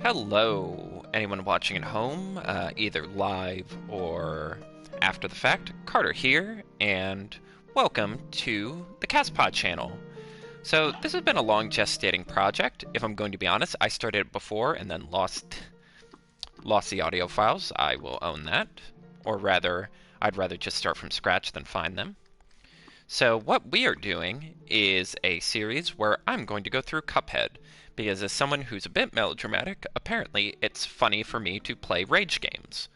Hello, anyone watching at home, either live or after the fact. Carter here, and welcome to the CastPod channel. So this has been a long gestating project. If I'm going to be honest, I started it before and then lost the audio files. I will own that, or rather, I'd rather just start from scratch than find them. So what we are doing is a series where I'm going to go through Cuphead, because as someone who's a bit melodramatic, apparently it's funny for me to play rage games.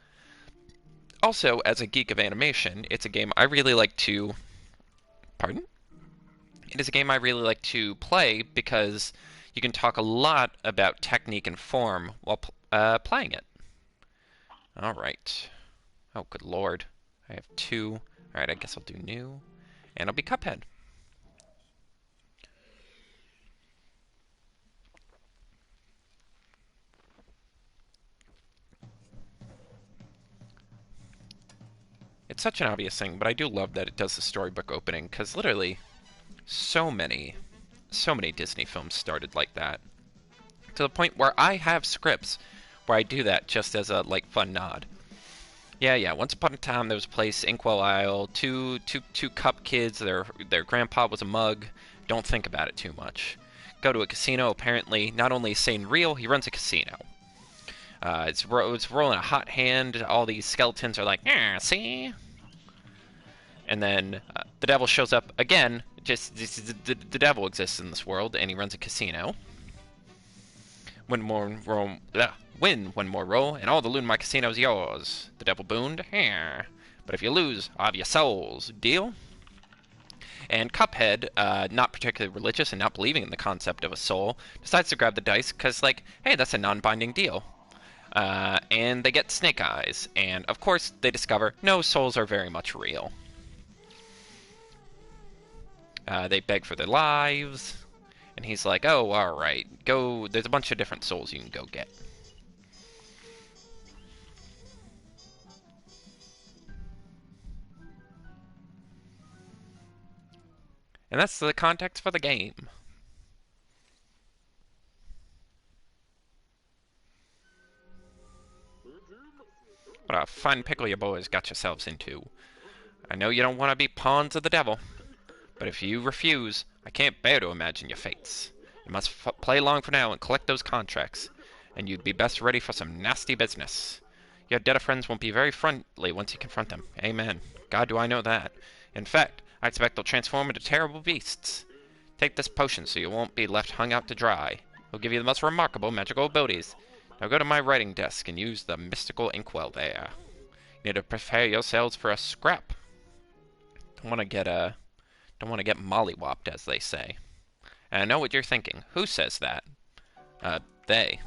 Also, as a geek of animation, it's a game I really like to... Pardon? It is a game I really like to play because you can talk a lot about technique and form while playing it. Alright. Oh, good lord. I have two. Alright, I guess I'll do new. And I'll be Cuphead. It's such an obvious thing, but I do love that it does the storybook opening, because literally, so many Disney films started like that. To the point where I have scripts where I do that just as a, fun nod. Yeah, once upon a time there was a place, Inkwell Isle, two cup kids, their grandpa was a mug, don't think about it too much. Go to a casino, apparently, not only is Satan real, he runs a casino. It's rolling a hot hand, all these skeletons are like, see? And then the devil shows up again. The devil exists in this world, and he runs a casino. Win one more roll, and all the loot in my casino is yours. The devil boomed. But if you lose, I'll have your souls. Deal? And Cuphead, not particularly religious and not believing in the concept of a soul, decides to grab the dice because, hey, that's a non-binding deal. And they get snake eyes, and of course they discover no, souls are very much real. They beg for their lives, and he's like, oh, alright, go, there's a bunch of different souls you can go get. And that's the context for the game. What a fine pickle you boys got yourselves into. I know you don't want to be pawns of the devil, but if you refuse, I can't bear to imagine your fates. You must play along for now and collect those contracts, and you'd be best ready for some nasty business. Your dead friends won't be very friendly once you confront them. Amen. God, do I know that. In fact, I expect they'll transform into terrible beasts. Take this potion so you won't be left hung out to dry. It'll give you the most remarkable magical abilities. Now go to my writing desk and use the mystical inkwell there. You need to prepare yourselves for a scrap. Don't want to get mollywopped, as they say. And I know what you're thinking. Who says that? They.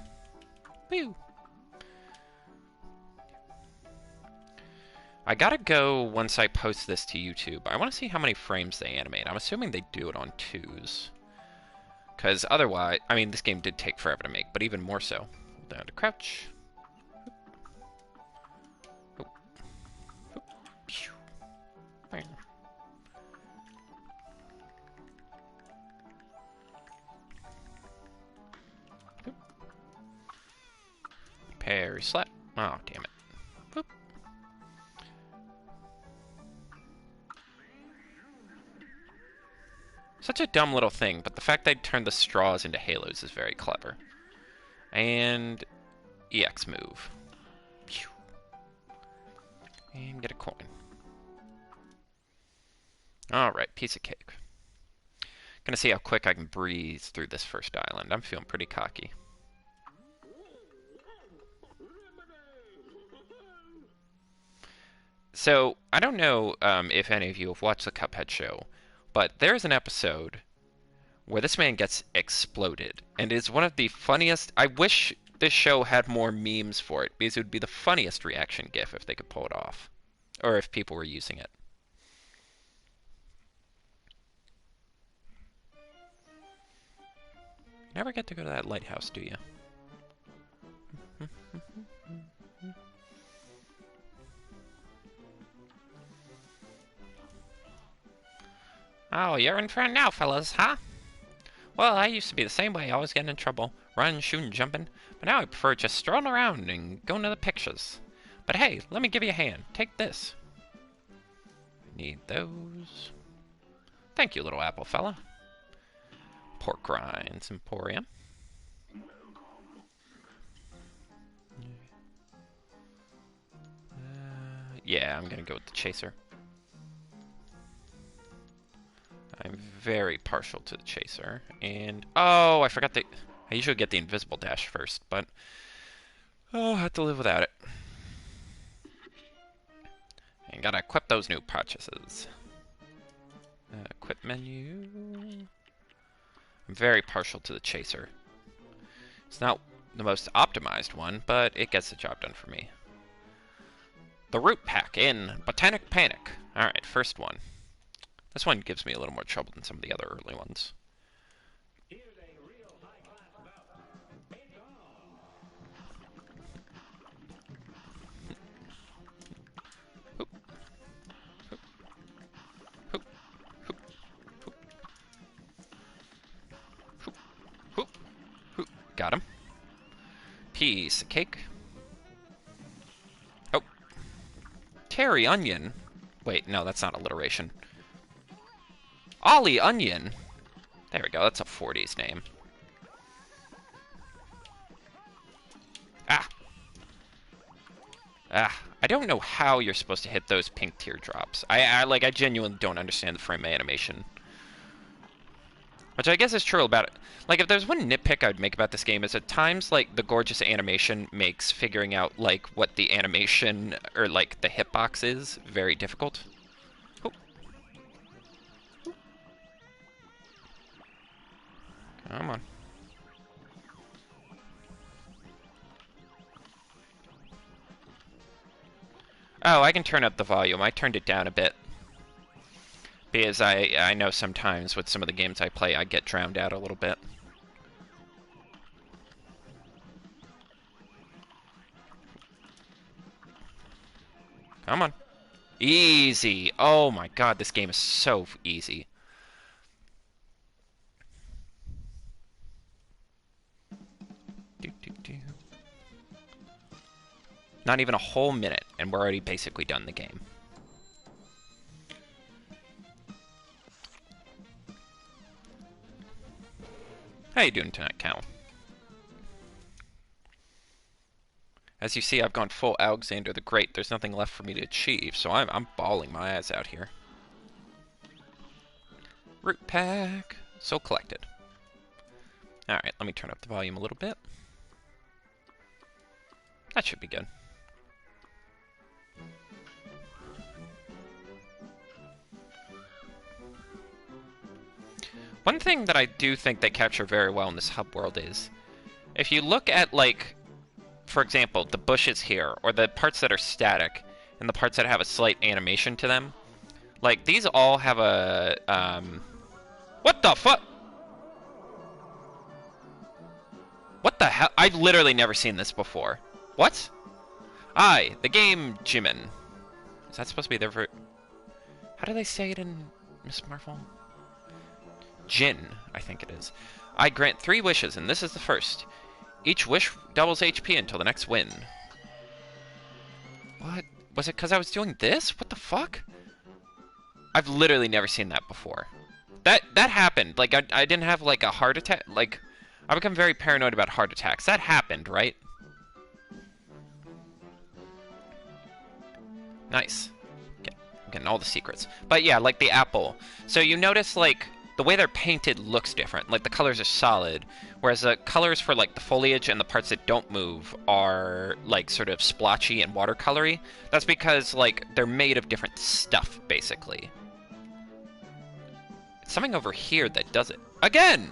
Whew. I gotta go once I post this to YouTube. I want to see how many frames they animate. I'm assuming they do it on 2s. Because otherwise, I mean, this game did take forever to make, but even more so. Down to crouch. Parry slap. Oh, damn it. Boop. Such a dumb little thing, but the fact they turned the straws into halos is very clever. And EX move. And get a coin. Alright, piece of cake. Gonna see how quick I can breeze through this first island. I'm feeling pretty cocky. So, I don't know if any of you have watched the Cuphead show, but there's an episode where this man gets exploded, and is one of the funniest... I wish this show had more memes for it, because it would be the funniest reaction gif if they could pull it off. Or if people were using it. You never get to go to that lighthouse, do you? Oh, you're in front now, fellas, huh? Well, I used to be the same way, always getting in trouble. run, shooting, jumping, but now I prefer just strolling around and going to the pictures. But hey, let me give you a hand. Take this. Need those. Thank you, little apple fella. Pork rinds emporium. Yeah, I'm gonna go with the chaser. I'm very partial to the chaser. And, oh, I forgot I usually get the invisible dash first, but, oh, I have to live without it. And gotta equip those new purchases. Equip menu. I'm very partial to the chaser. It's not the most optimized one, but it gets the job done for me. The root pack in Botanic Panic. Alright, first one. This one gives me a little more trouble than some of the other early ones. Got him. Piece of cake. Oh. Terry Onion. Wait, no, that's not alliteration. Ollie Onion. There we go, that's a 40s name. Ah. Ah. I don't know how you're supposed to hit those pink teardrops. I genuinely don't understand the frame animation. Which I guess is true about it. Like, if there's one nitpick I'd make about this game is at times, like, the gorgeous animation makes figuring out, like, what the animation, or, like, the hitbox is very difficult. Oh. Come on. Oh, I can turn up the volume. I turned it down a bit. Because I know sometimes with some of the games I play, I get drowned out a little bit. Come on. Easy. Oh my god, this game is so easy. Not even a whole minute, and we're already basically done the game. How you doing tonight, Cal? As you see, I've gone full Alexander the Great. There's nothing left for me to achieve, so I'm bawling my eyes out here. Root pack. So collected. Alright, let me turn up the volume a little bit. That should be good. One thing that I do think they capture very well in this hub world is, if you look at, like, for example, the bushes here, or the parts that are static, and the parts that have a slight animation to them, like, these all have a, what the fuck? What the hell? I've literally never seen this before. What? Aye, the game Jimin. Is that supposed to be their How do they say it in Miss Marvel? Jin, I think it is. I grant 3 wishes, and this is the first. Each wish doubles HP until the next win. What? Was it because I was doing this? What the fuck? I've literally never seen that before. That happened. Like, I didn't have, like, a heart attack. Like, I become very paranoid about heart attacks. That happened, right? Nice. I'm getting all the secrets. But yeah, like the apple. So you notice, like, the way they're painted looks different. Like, the colors are solid, whereas the colors for, like, the foliage and the parts that don't move are, like, sort of splotchy and watercolory. That's because, like, they're made of different stuff, basically. It's something over here that does it. Again!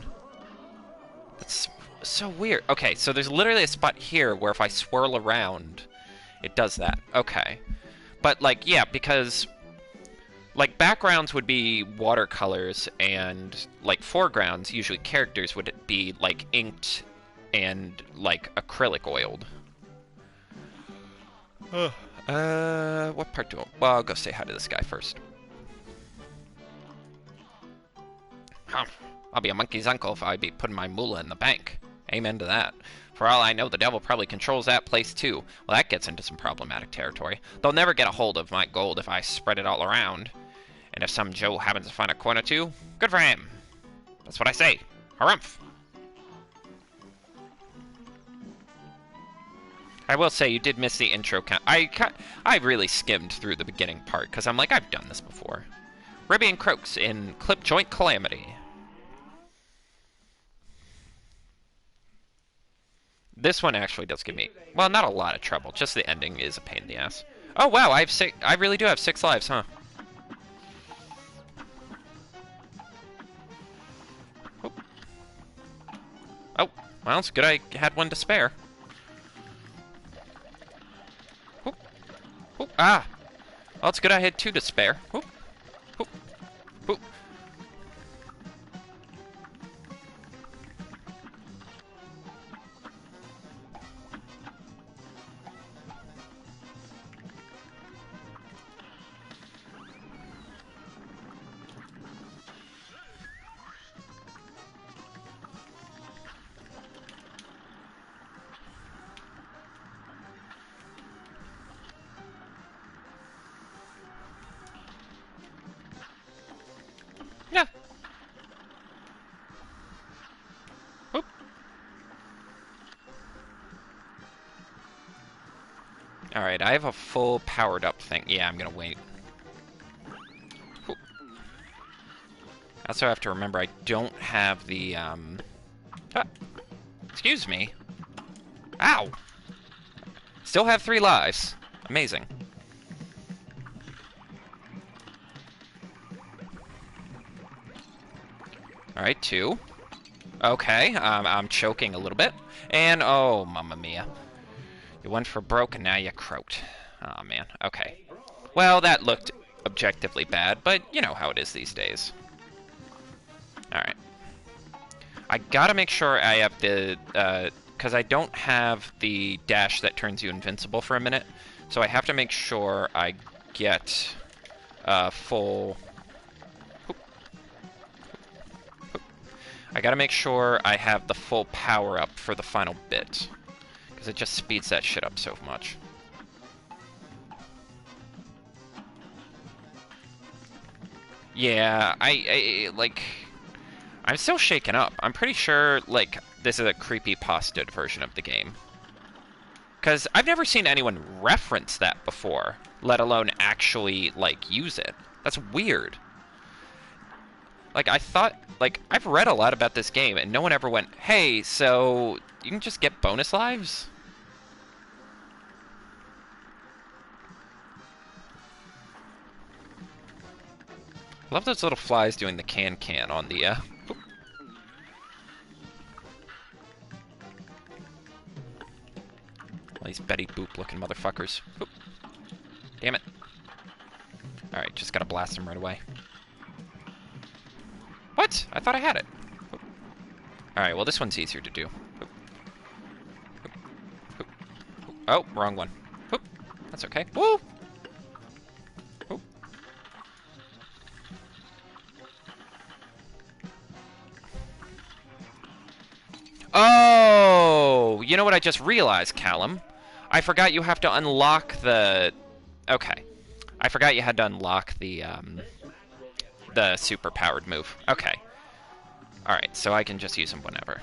That's so weird. Okay, so there's literally a spot here where if I swirl around, it does that. Okay. But, like, yeah, because, like, backgrounds would be watercolors, and, like, foregrounds, usually characters, would be, like, inked and, like, acrylic oiled. What part do I... Well, I'll go say hi to this guy first. I'll be a monkey's uncle if I be putting my moolah in the bank. Amen to that. For all I know, the devil probably controls that place too. Well, that gets into some problematic territory. They'll never get a hold of my gold if I spread it all around. And if some Joe happens to find a coin or two, good for him. That's what I say. Harumph! I will say, you did miss the intro count. I really skimmed through the beginning part, because I'm like, I've done this before. Ribby and Croaks in Clip Joint Calamity. This one actually does give me, well, not a lot of trouble. Just the ending is a pain in the ass. Oh, wow, I really do have 6 lives, huh? Oh, oh well, it's good I had one to spare. Oop, ah! Well, it's good I had 2 to spare. Oop, oop, oop. Yeah. Oop. Alright, I have a full powered up thing. Yeah, I'm gonna wait. Oop. Also, I have to remember I don't have the, excuse me. Ow! Still have 3 lives. Amazing. Alright, 2. Okay, I'm choking a little bit. And, oh, mamma mia. You went for broke and now you croaked. Oh, man. Okay. Well, that looked objectively bad, but you know how it is these days. Alright. I gotta make sure I have the, because I don't have the dash that turns you invincible for a minute. So I have to make sure I get full... I gotta make sure I have the full power up for the final bit. Because it just speeds that shit up so much. Yeah, like... I'm still shaken up. I'm pretty sure, like, this is a creepy-pasted version of the game. Because I've never seen anyone reference that before, let alone actually, like, use it. That's weird. Like, I thought, like, I've read a lot about this game, and no one ever went, hey, so you can just get bonus lives? I love those little flies doing the can-can on the, All these Betty Boop-looking motherfuckers. Oop. Damn it. Alright, just gotta blast them right away. What? I thought I had it. Alright, well this one's easier to do. Oh, wrong one. That's okay. Woo! Oh! You know what I just realized, Callum? I forgot you have to unlock the... Okay. I forgot you had to unlock the super-powered move. Okay. Alright, so I can just use them whenever.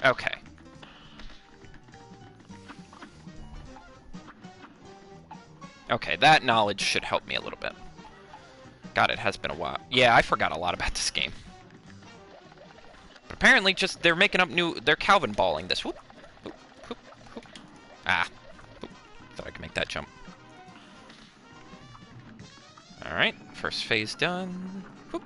Okay. Okay, that knowledge should help me a little bit. God, it has been a while. Yeah, I forgot a lot about this game. But apparently, just they're making up new. They're Calvin balling this. Whoop, whoop, whoop, whoop. Ah, whoop. Thought I could make that jump. All right, first phase done. Whoop.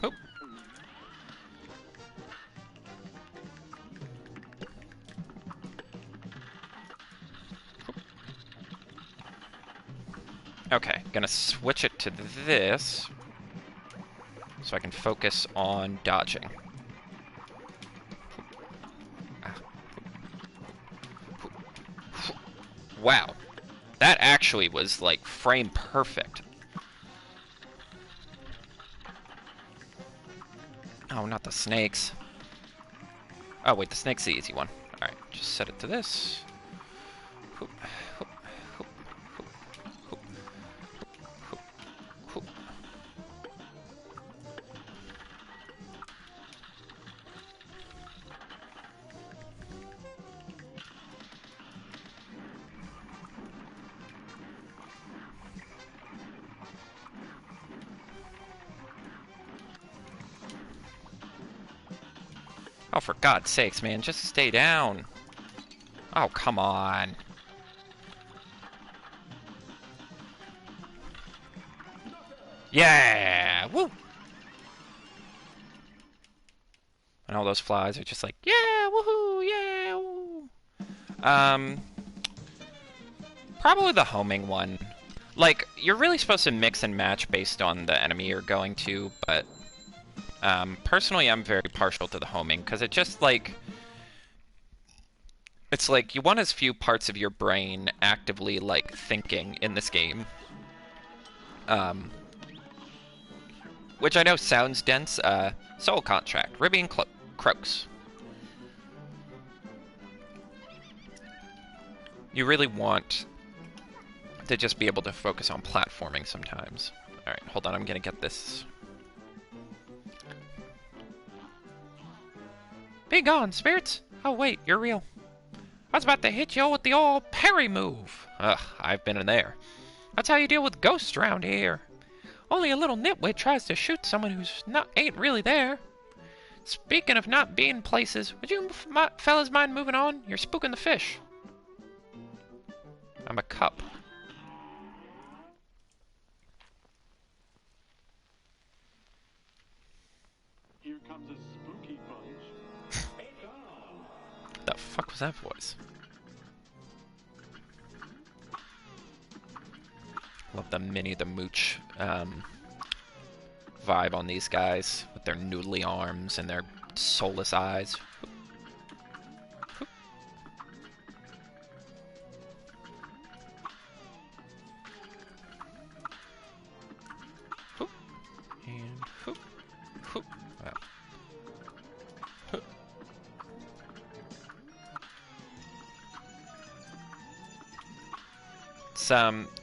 Oop. Gonna switch it to this so I can focus on dodging. Wow. That actually was, like, frame perfect. Oh, not the snakes. Oh, wait, the snake's the easy one. Alright, just set it to this. Oh, for God's sakes, man, just stay down. Oh, come on. Yeah! Woo! And all those flies are just like, yeah, woohoo, yeah, woo. Probably the homing one. Like, you're really supposed to mix and match based on the enemy you're going to, but personally I'm very partial to the homing, because it just, like, it's like you want as few parts of your brain actively, like, thinking in this game. Which I know sounds dense. Soul Contract, Ribby and Croaks. You really want to just be able to focus on platforming sometimes. Alright, hold on, I'm gonna get this. Be gone, spirits! Oh wait, you're real. I was about to hit you with the old parry move. Ugh, I've been in there. That's how you deal with ghosts around here. Only a little nitwit tries to shoot someone who's ain't really there. Speaking of not being places, would you fellas mind moving on? You're spooking the fish. I'm a cup. Here comes a spooky bunch. The fuck was that voice? Love the Minnie the Mooch vibe on these guys with their noodly arms and their soulless eyes. And wow. It's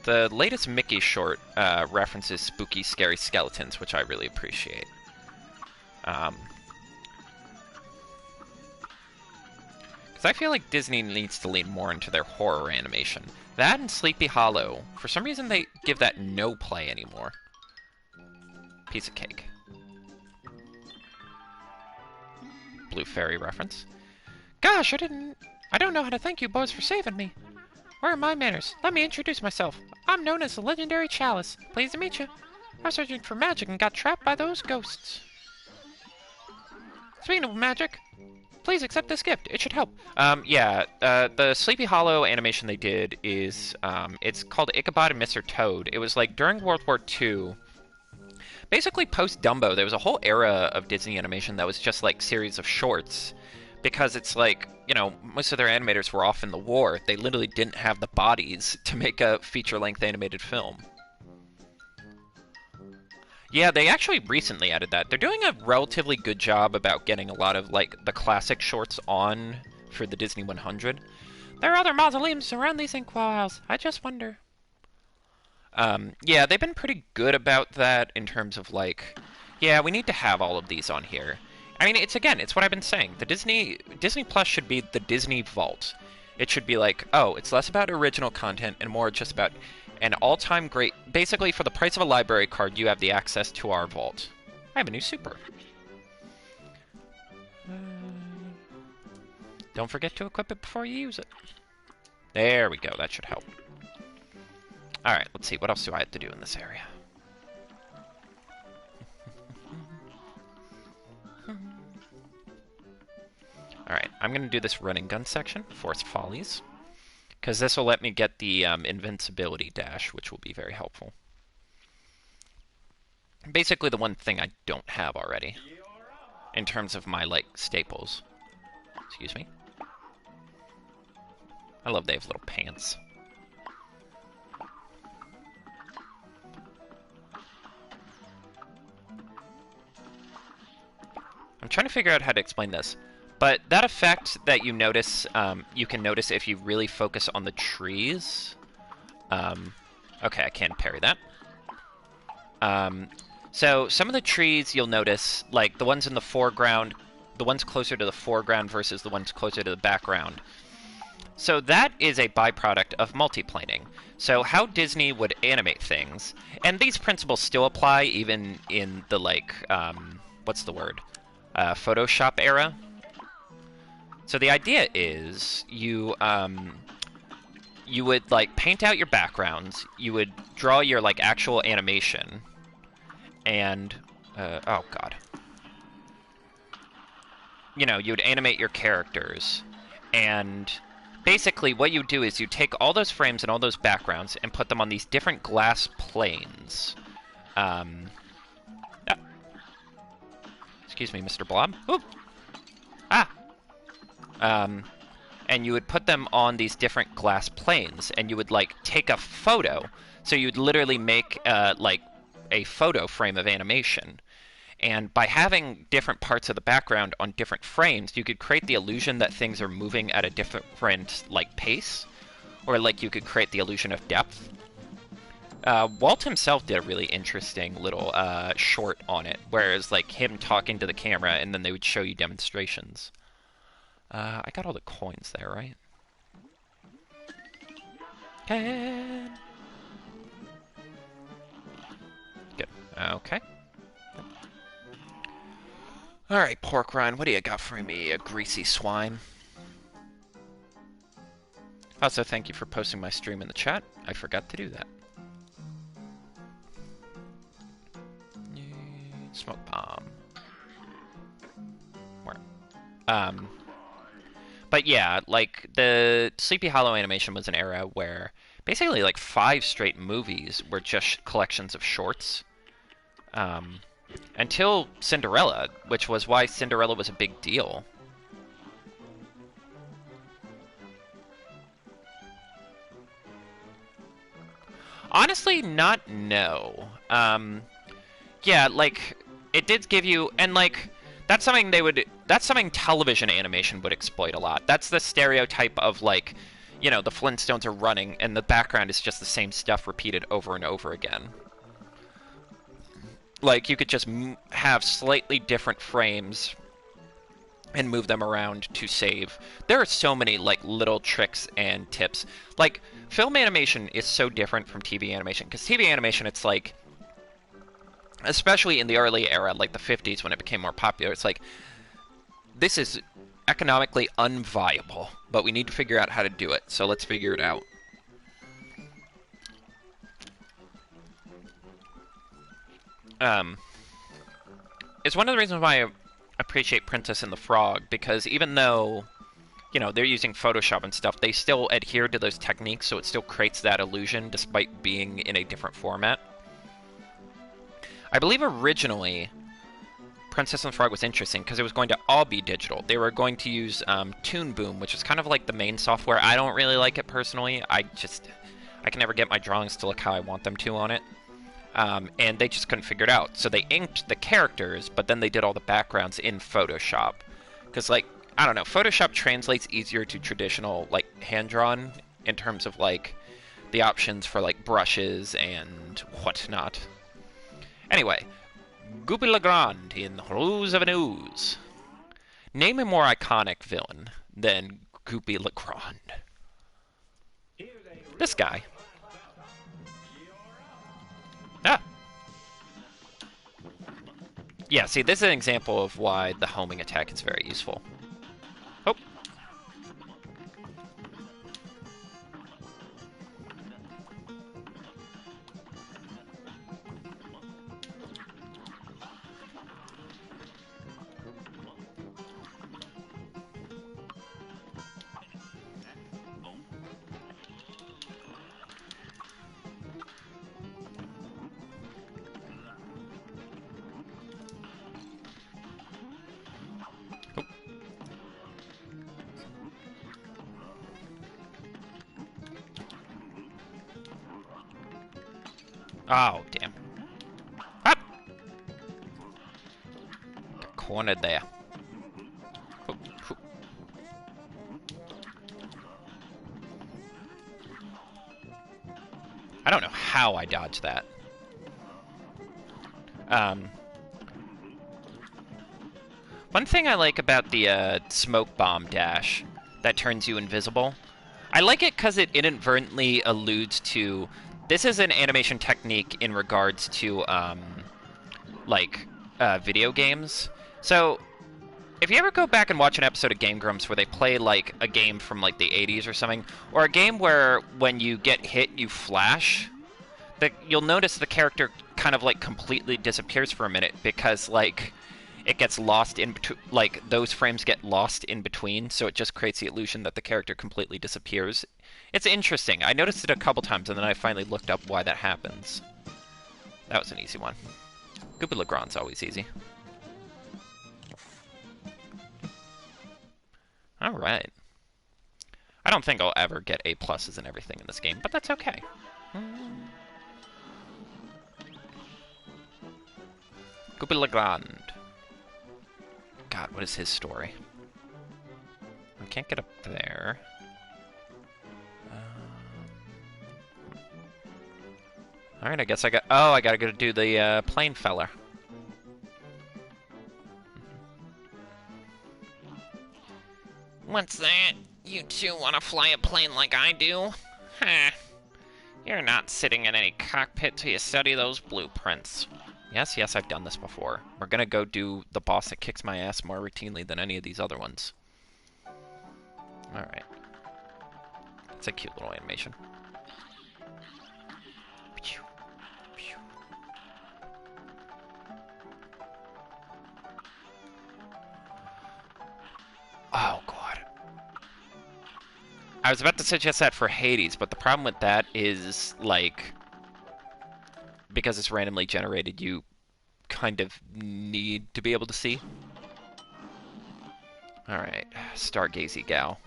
the latest Mickey short references spooky, scary skeletons, which I really appreciate. Because I feel like Disney needs to lean more into their horror animation. That and Sleepy Hollow. For some reason, they give that no play anymore. Piece of cake. Blue Fairy reference. Gosh, I don't know how to thank you boys for saving me. Where are my manners? Let me introduce myself. I'm known as the legendary Chalice. Pleased to meet you. I was searching for magic and got trapped by those ghosts. Speaking of magic, please accept this gift. It should help. The Sleepy Hollow animation they did is, it's called Ichabod and Mr. Toad. It was like during World War II. Basically post-Dumbo, there was a whole era of Disney animation that was just like series of shorts. Because it's like, you know, most of their animators were off in the war. They literally didn't have the bodies to make a feature-length animated film. Yeah, they actually recently added that. They're doing a relatively good job about getting a lot of, like, the classic shorts on for the Disney 100. There are other mausoleums around these inkwells. I just wonder. Yeah, they've been pretty good about that in terms of, like, yeah, we need to have all of these on here. I mean, it's what I've been saying. The Disney Plus should be the Disney Vault. It should be like, oh, it's less about original content and more just about an all-time great... Basically, for the price of a library card, you have the access to our vault. I have a new super. Don't forget to equip it before you use it. There we go. That should help. Alright, let's see. What else do I have to do in this area? Alright, I'm going to do this running gun section, Forced Follies, because this will let me get the invincibility dash, which will be very helpful. Basically the one thing I don't have already in terms of my, like, staples. Excuse me. I love they have little pants. I'm trying to figure out how to explain this. But that effect that you notice, you can notice if you really focus on the trees. Okay, I can parry that. So some of the trees you'll notice, like the ones in the foreground, the ones closer to the foreground versus the ones closer to the background. So that is a byproduct of multiplaning. So how Disney would animate things, and these principles still apply even in the, like, what's the word? Photoshop era. So the idea is you would, like, paint out your backgrounds, you would draw your, like, actual animation, and oh god, you know, you would animate your characters, and basically what you do is you take all those frames and all those backgrounds and put them on these different glass planes. Um, ah, excuse me, Mr. Blob. Oop. Ah. And you would put them on these different glass planes, and you would, like, take a photo. So you'd literally make like a photo frame of animation. And by having different parts of the background on different frames, you could create the illusion that things are moving at a different, like, pace, or, like, you could create the illusion of depth. Walt himself did a really interesting little short on it, whereas, like, him talking to the camera, and then they would show you demonstrations. I got all the coins there, right? Good. Okay. Alright, Pork Rind, what do you got for me, a greasy swine? Also, thank you for posting my stream in the chat. I forgot to do that. Smoke bomb. Where? But yeah, like, the Sleepy Hollow animation was an era where basically, like, 5 straight movies were just collections of shorts. Until Cinderella, which was why Cinderella was a big deal. Honestly, not no. Yeah, like, it did give you, and, like, that's something television animation would exploit a lot. That's the stereotype of, like, you know, the Flintstones are running and the background is just the same stuff repeated over and over again. Like, you could just have slightly different frames and move them around to save. There are so many, like, little tricks and tips. Like, film animation is so different from TV animation, because TV animation, it's like, especially in the early era, like the 50s when it became more popular, it's like, this is economically unviable, but we need to figure out how to do it, so let's figure it out. It's one of the reasons why I appreciate Princess and the Frog, because even though, you know, they're using Photoshop and stuff, they still adhere to those techniques, so it still creates that illusion despite being in a different format. I believe originally Princess and the Frog was interesting because it was going to all be digital. They were going to use Toon Boom, which is kind of like the main software. I don't really like it personally. I can never get my drawings to look how I want them to on it. And they just couldn't figure it out. So they inked the characters, but then they did all the backgrounds in Photoshop. Because, like, I don't know, Photoshop translates easier to traditional, like, hand-drawn in terms of, like, the options for, like, brushes and whatnot. Anyway, Goopy Legrand in Ruse of a Ooze. Name a more iconic villain than Goopy Legrand. This guy. Ah. Yeah, see, this is an example of why the homing attack is very useful. Oh. Oh, damn. Up! Got cornered there. Hoop, hoop. I don't know how I dodged that. One thing I like about the smoke bomb dash that turns you invisible, I like it because it inadvertently alludes to this is an animation technique in regards to video games. So if you ever go back and watch an episode of Game Grumps where they play like a game from like the 80s or something, or a game where when you get hit you flash, you'll notice the character kind of like completely disappears for a minute because like it gets lost in between, like those frames get lost in between, so it just creates the illusion that the character completely disappears. It's interesting. I noticed it a couple times and then I finally looked up why that happens. That was an easy one. Goopy Legrand's always easy. Alright. I don't think I'll ever get A pluses and everything in this game, but that's okay. Goopy Legrand. God, what is his story? I can't get up there. Alright, I guess I got... Oh, I gotta go do the plane feller. What's that? You two want to fly a plane like I do? Huh. You're not sitting in any cockpit till you study those blueprints. Yes, I've done this before. We're gonna go do the boss that kicks my ass more routinely than any of these other ones. Alright. It's a cute little animation. Oh, God. I was about to suggest that for Hades, but the problem with that is, like, because it's randomly generated, you kind of need to be able to see. Alright, Stargazy gal.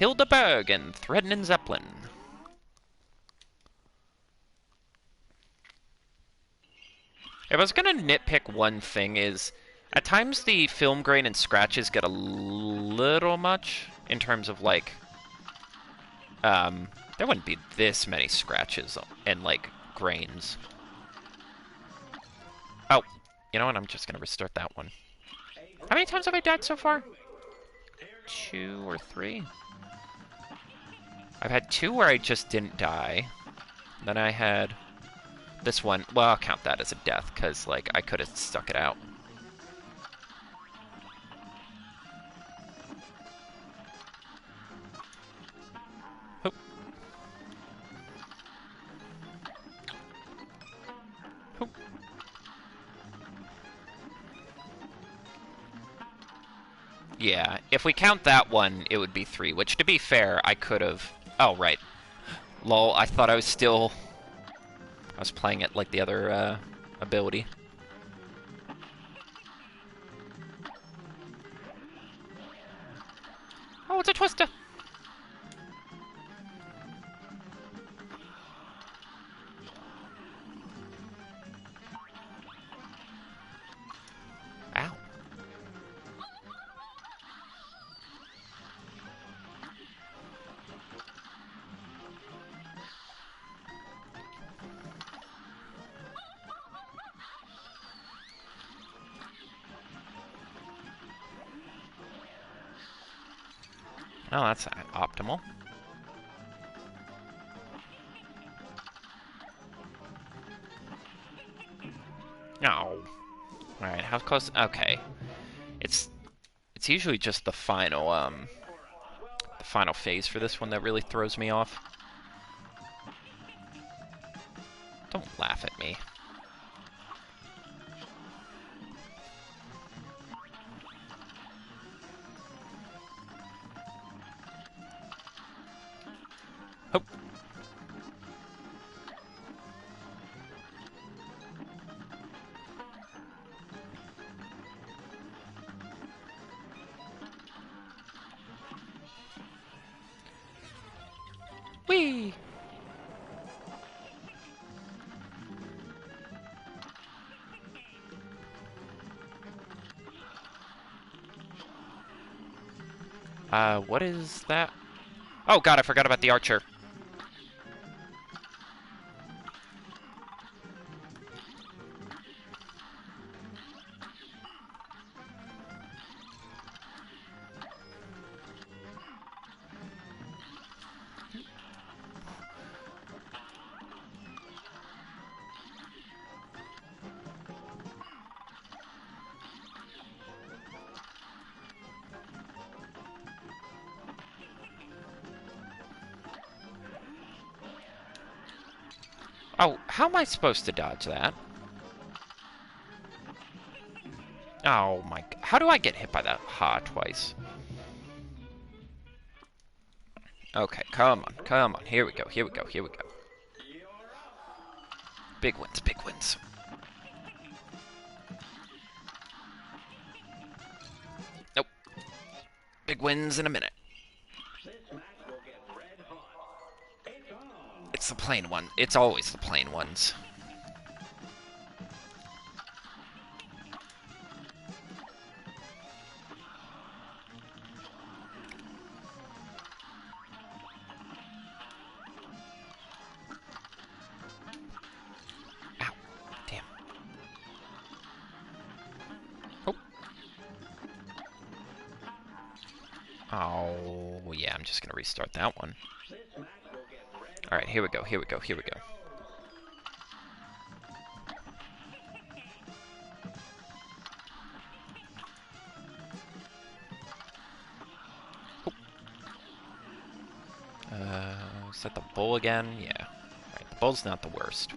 Hildeberg and Threadin' and Zeppelin. If I was gonna nitpick one thing is, at times the film grain and scratches get a little much in terms of like, there wouldn't be this many scratches and like grains. Oh, you know what? I'm just gonna restart that one. How many times have I died so far? 2 or 3? I've had 2 where I just didn't die. Then I had this one. Well, I'll count that as a death because like I could have stuck it out. Hoop. Hoop. Yeah, if we count that one, it would be 3, which, to be fair, I could have... Oh, right. Lol, I thought I was still... I was playing it like the other, ability. Oh, it's a twister! Ow. Oh, that's optimal. No. Alright, how close? Okay. It's usually just the final phase for this one that really throws me off. Don't laugh at me. Hope. Whee! What is that? Oh god, I forgot about the archer. Oh, how am I supposed to dodge that? Oh my... How do I get hit by that? Ha, twice. Okay, come on, come on. Here we go, here we go, here we go. Big wins, big wins. Nope. Big wins in a minute. It's the plain one. It's always the plain ones. Ow. Damn. Oh. Oh, yeah, I'm just gonna restart that one. Alright, here we go, here we go, here we go. Is that the bull again? Yeah. Alright, the bull's not the worst.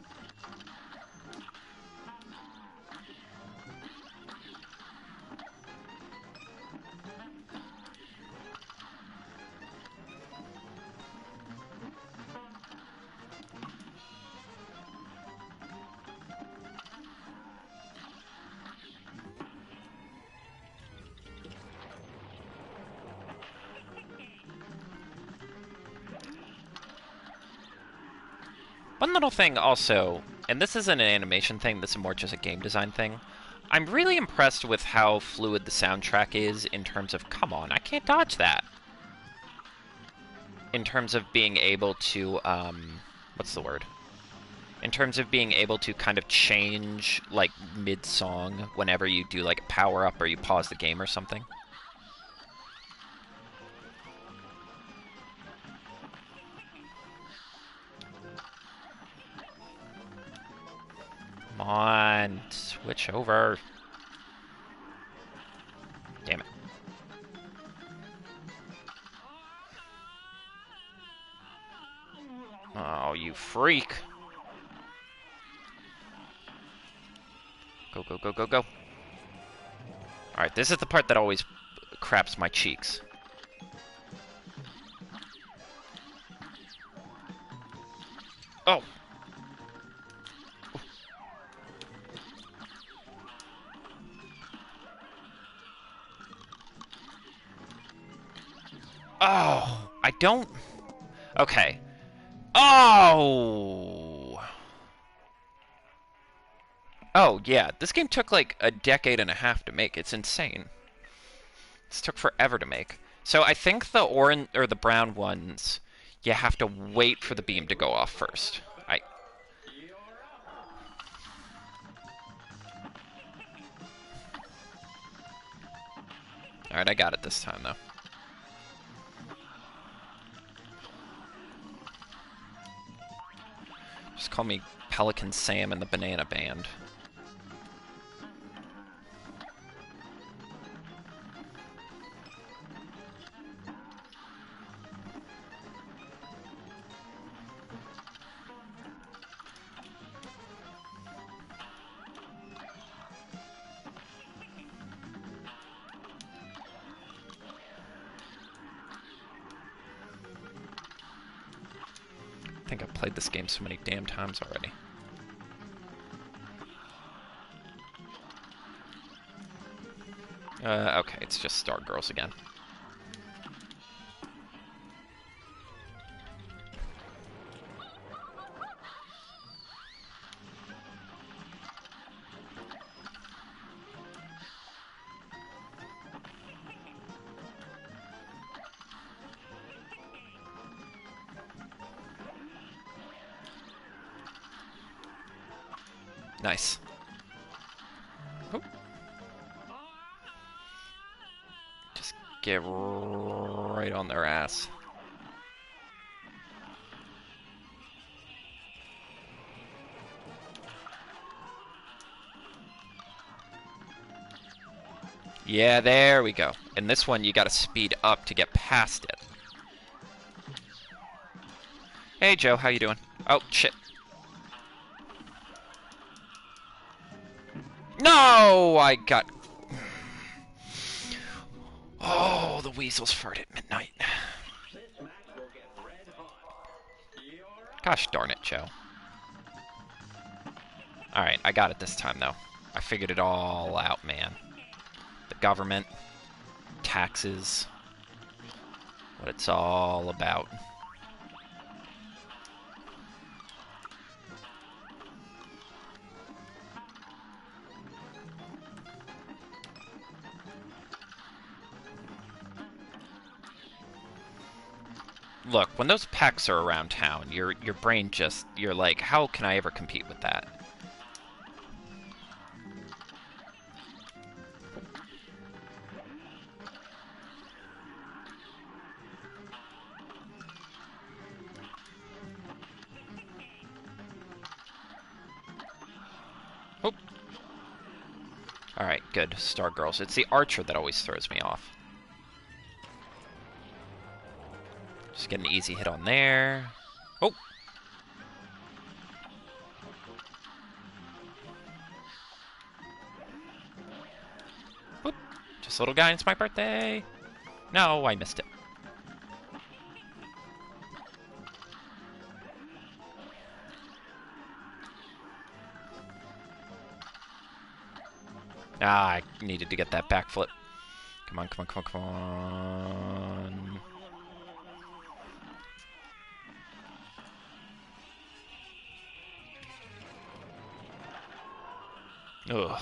One little thing also, and this isn't an animation thing, this is more just a game design thing. I'm really impressed with how fluid the soundtrack is in terms of, come on, I can't dodge that. In terms of being able to, what's the word? In terms of being able to kind of change, like, mid-song whenever you do, like, a power-up or you pause the game or something. Come on, switch over. Damn it. Oh, you freak. Go, go, go, go, go. Alright, this is the part that always craps my cheeks. Oh! Oh! I don't... Okay. Oh! Oh, yeah. This game took like a decade and a half to make. It's insane. This took forever to make. So I think the orange or the brown ones, you have to wait for the beam to go off first. Alright, I got it this time, though. Just call me Pelican Sam and the Banana Band. I think I've played this game so many damn times already. Okay, it's just Stargirls again. Nice. Oh. Just get right on their ass. Yeah, there we go. And this one, you gotta speed up to get past it. Hey, Joe, how you doing? Oh, shit. No! I got... Oh, the weasels fart at midnight. Gosh darn it, Joe. Alright, I got it this time, though. I figured it all out, man. The government, taxes, what it's all about. Look, when those packs are around town, your brain just, you're like, how can I ever compete with that? Oh. Alright, good. Star Girls. It's the archer that always throws me off. Just get an easy hit on there. Oh! Whoop. Just a little guy, it's my birthday! No, I missed it. Ah, I needed to get that backflip. Come on, come on, come on, come on. Ugh.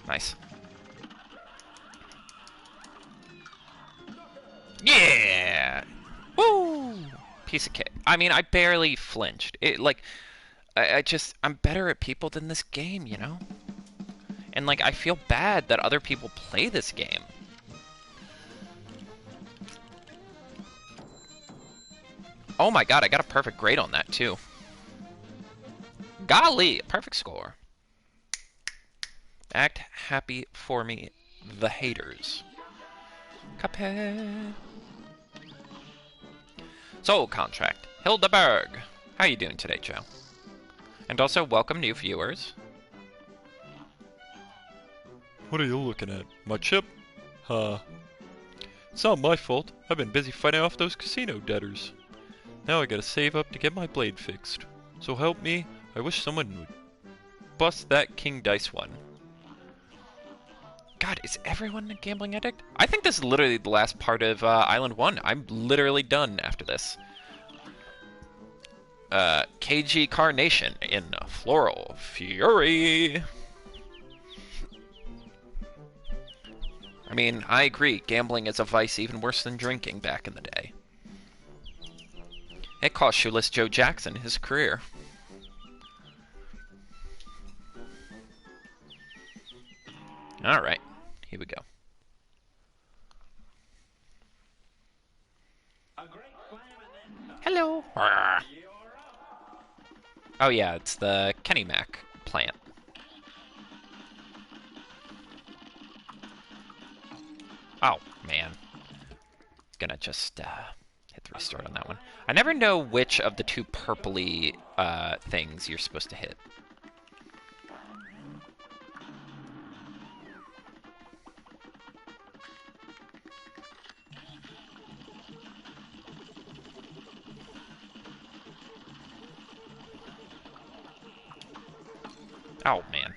Nice. Yeah! Woo! Piece of cake. I mean, I barely flinched. I'm better at people than this game, you know? And, like, I feel bad that other people play this game. Oh my god, I got a perfect grade on that, too. Golly! Perfect score. Act happy for me, the haters. Cuphead. Soul Contract. Hildeberg. How you doing today, Joe? And also, welcome new viewers. What are you looking at? My chip? It's not my fault. I've been busy fighting off those casino debtors. Now I gotta save up to get my blade fixed. So help me, I wish someone would bust that king dice one. God, is everyone a gambling addict? I think this is literally the last part of Island 1. I'm literally done after this. KG Carnation in Floral Fury. I mean, I agree. Gambling is a vice even worse than drinking back in the day. It cost Shoeless Joe Jackson his career. Alright, here we go. Hello. Oh yeah, it's the Kenny Mac plant. Oh, man. Gonna just hit the restart on that one. I never know which of the two purpley things you're supposed to hit. Oh, man.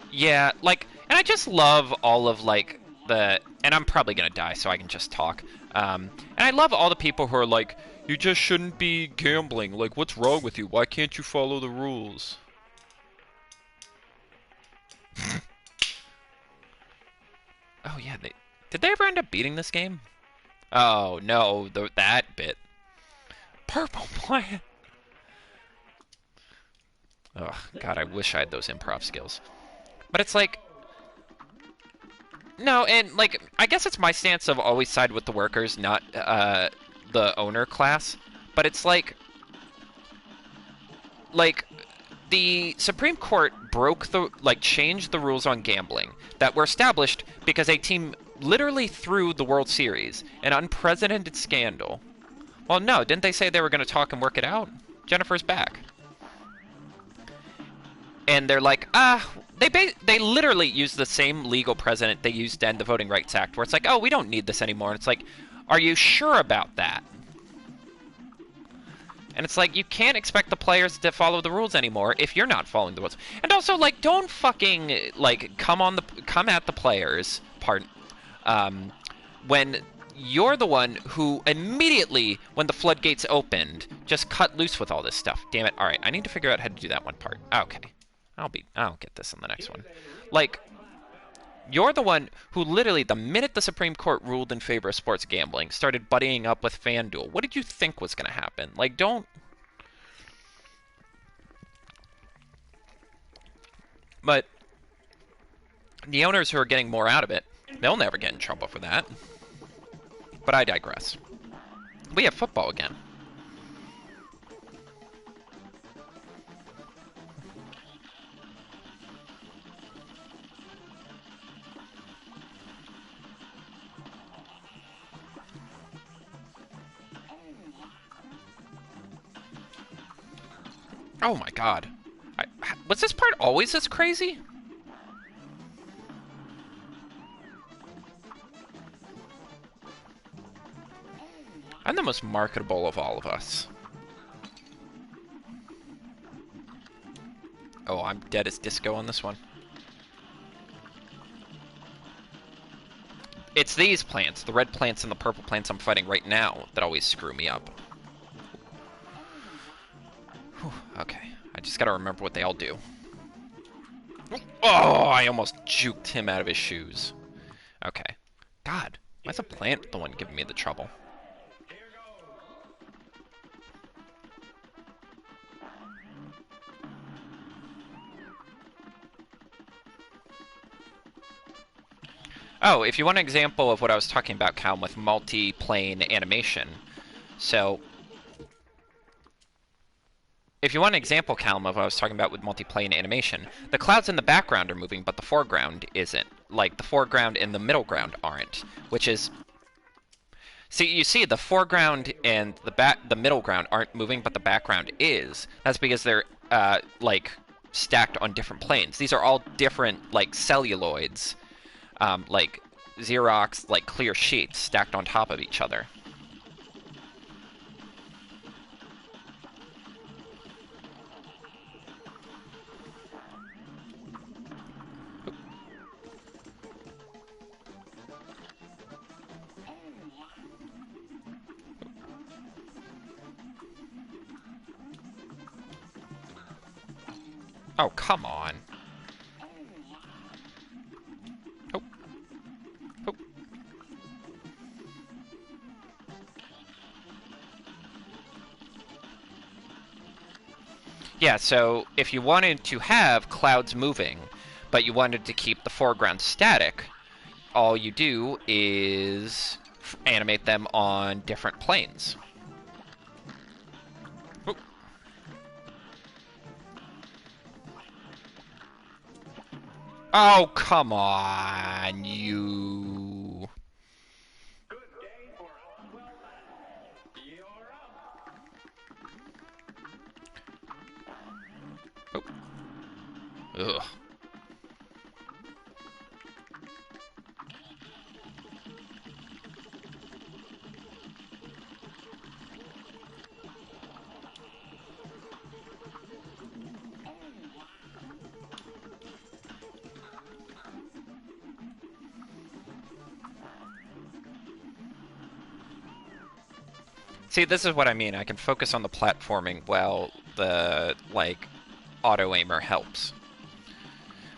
Yeah, like, and I just love all of, like, and I'm probably gonna die, so I can just talk. And I love all the people who are like, you just shouldn't be gambling. Like, what's wrong with you? Why can't you follow the rules? Oh yeah, did they ever end up beating this game? Oh no, that bit. Purple plant. Oh God, I wish I had those improv skills. But it's like, no, and like I guess it's my stance of always side with the workers, not the owner class. But it's like the Supreme Court changed the rules on gambling that were established because a team literally threw the World Series, an unprecedented scandal. Well, no, didn't they say they were going to talk and work it out? Jennifer's back. And they're like, they literally used the same legal precedent they used in the Voting Rights Act, where it's like, oh, we don't need this anymore. And it's like, are you sure about that? And it's like, you can't expect the players to follow the rules anymore if you're not following the rules. And also, like, don't fucking, like, come at the players, when you're the one who immediately, when the floodgates opened, just cut loose with all this stuff. Damn it. All right, I need to figure out how to do that one part. Okay. I'll get this on the next one. Like, you're the one who literally, the minute the Supreme Court ruled in favor of sports gambling, started buddying up with FanDuel. What did you think was going to happen? Like, don't... But the owners who are getting more out of it, they'll never get in trouble for that. But I digress. We have football again. Oh my God. Was this part always this crazy? I'm the most marketable of all of us. Oh, I'm dead as disco on this one. It's these plants, the red plants and the purple plants I'm fighting right now, that always screw me up. Whew, okay, I just gotta remember what they all do. Oh, I almost juked him out of his shoes. Okay. God, why's a plant the one giving me the trouble? Oh, if you want an example of what I was talking about, Cal, with multi-plane animation. So, if you want an example, Calum, of what I was talking about with multi-plane animation, the clouds in the background are moving, but the foreground isn't. Like, the foreground and the middle ground aren't, which is... See, you see, the foreground and the middle ground aren't moving, but the background is. That's because they're, like, stacked on different planes. These are all different, like, celluloids, like Xerox, like, clear sheets stacked on top of each other. Oh, come on. Oh. Oh. Yeah, so if you wanted to have clouds moving, but you wanted to keep the foreground static, all you do is animate them on different planes. Oh. Oh, come on, you... Oh. Ugh. See, this is what I mean. I can focus on the platforming while the, like, auto-aimer helps.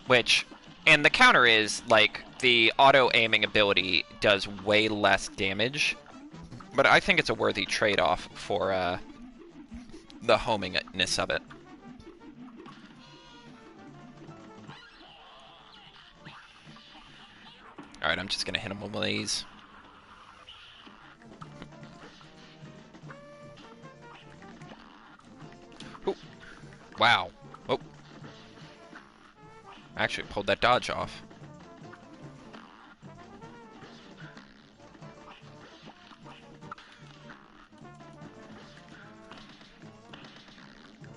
Which, and the counter is, like, the auto-aiming ability does way less damage, but I think it's a worthy trade-off for the homingness of it. Alright, I'm just gonna hit him with one of these. Ooh. Wow. Oh. I actually pulled that dodge off.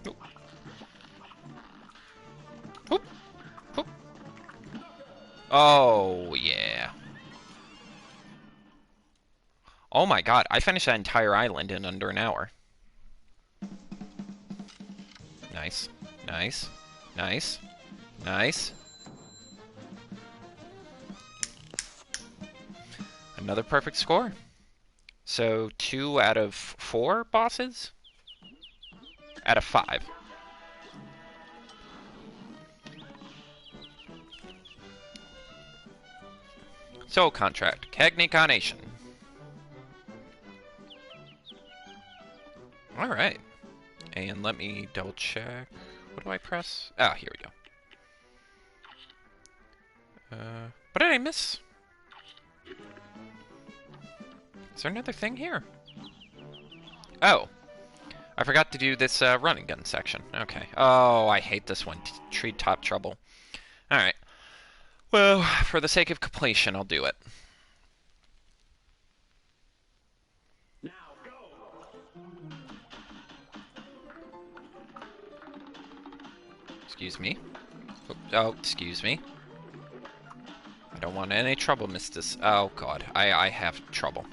Oop. Oop. Oop. Oh, yeah. Oh my god, I finished that entire island in under an hour. Nice. Nice. Nice. Nice. Another perfect score. So 2 out of 4 bosses? Out of 5. Soul Contract. Cagney Carnation. Alright. And let me double check. What do I press? Ah, here we go. What did I miss? Is there another thing here? Oh. I forgot to do this run and gun section. Okay. Oh, I hate this one. Treetop trouble. Alright. Well, for the sake of completion, I'll do it. Now go. Excuse me. Oh, excuse me. I don't want any trouble, Mistus. Oh, God. I have trouble.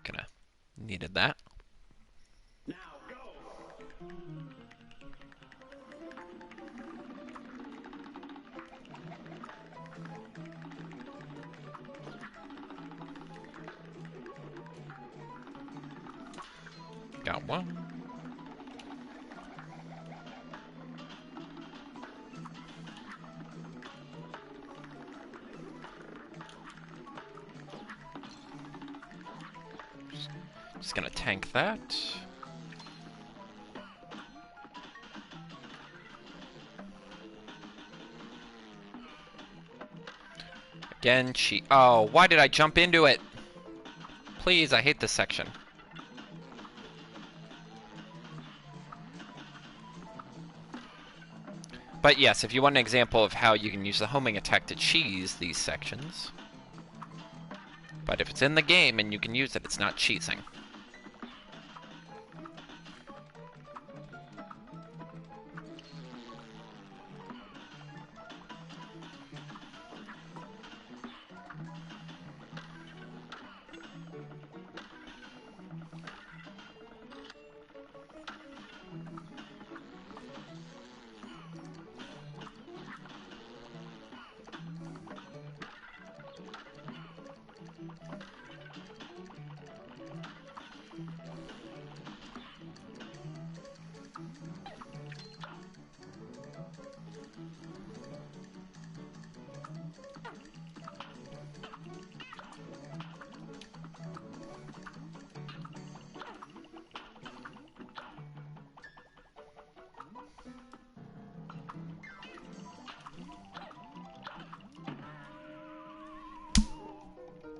Kinda needed that. Now go. Got one. Just gonna tank that. Again, oh, why did I jump into it? Please, I hate this section. But yes, if you want an example of how you can use the homing attack to cheese these sections. But if it's in the game and you can use it, it's not cheesing.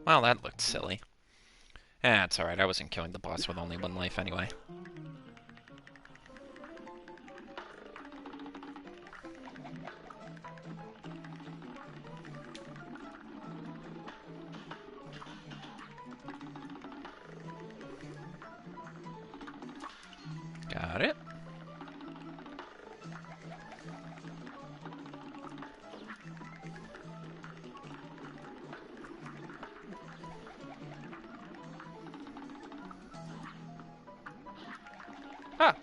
Well, that looked silly. It's alright, I wasn't killing the boss with only 1 life anyway. Got it. Ah.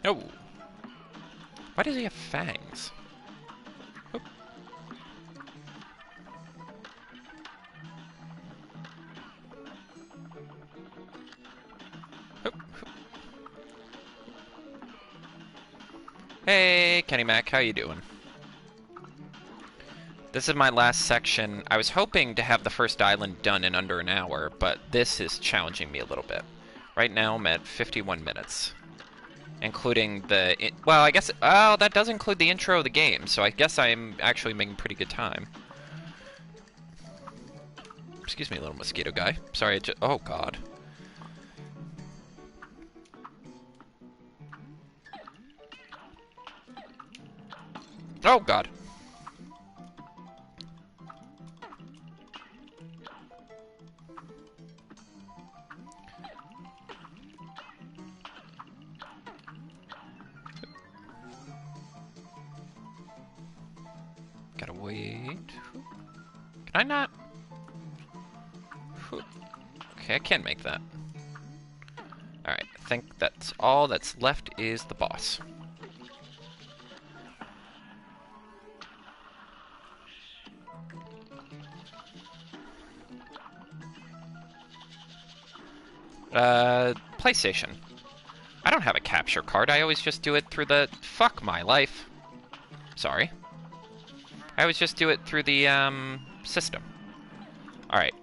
Oh. Why does he have fangs? Oop. Oop. Hey, Kenny Mac, how you doing? This is my last section. I was hoping to have the first island done in under an hour, but this is challenging me a little bit. Right now, I'm at 51 minutes. Including the... well, I guess... oh, that does include the intro of the game, so I guess I'm actually making pretty good time. Excuse me, little mosquito guy. Sorry, I just... oh, God. Oh, God. Gotta wait. Can I not? Okay, I can make that. Alright, I think that's all that's left is the boss. PlayStation. I don't have a capture card. I always just do it through the... fuck my life. Sorry. I always just do it through the, system. Alright.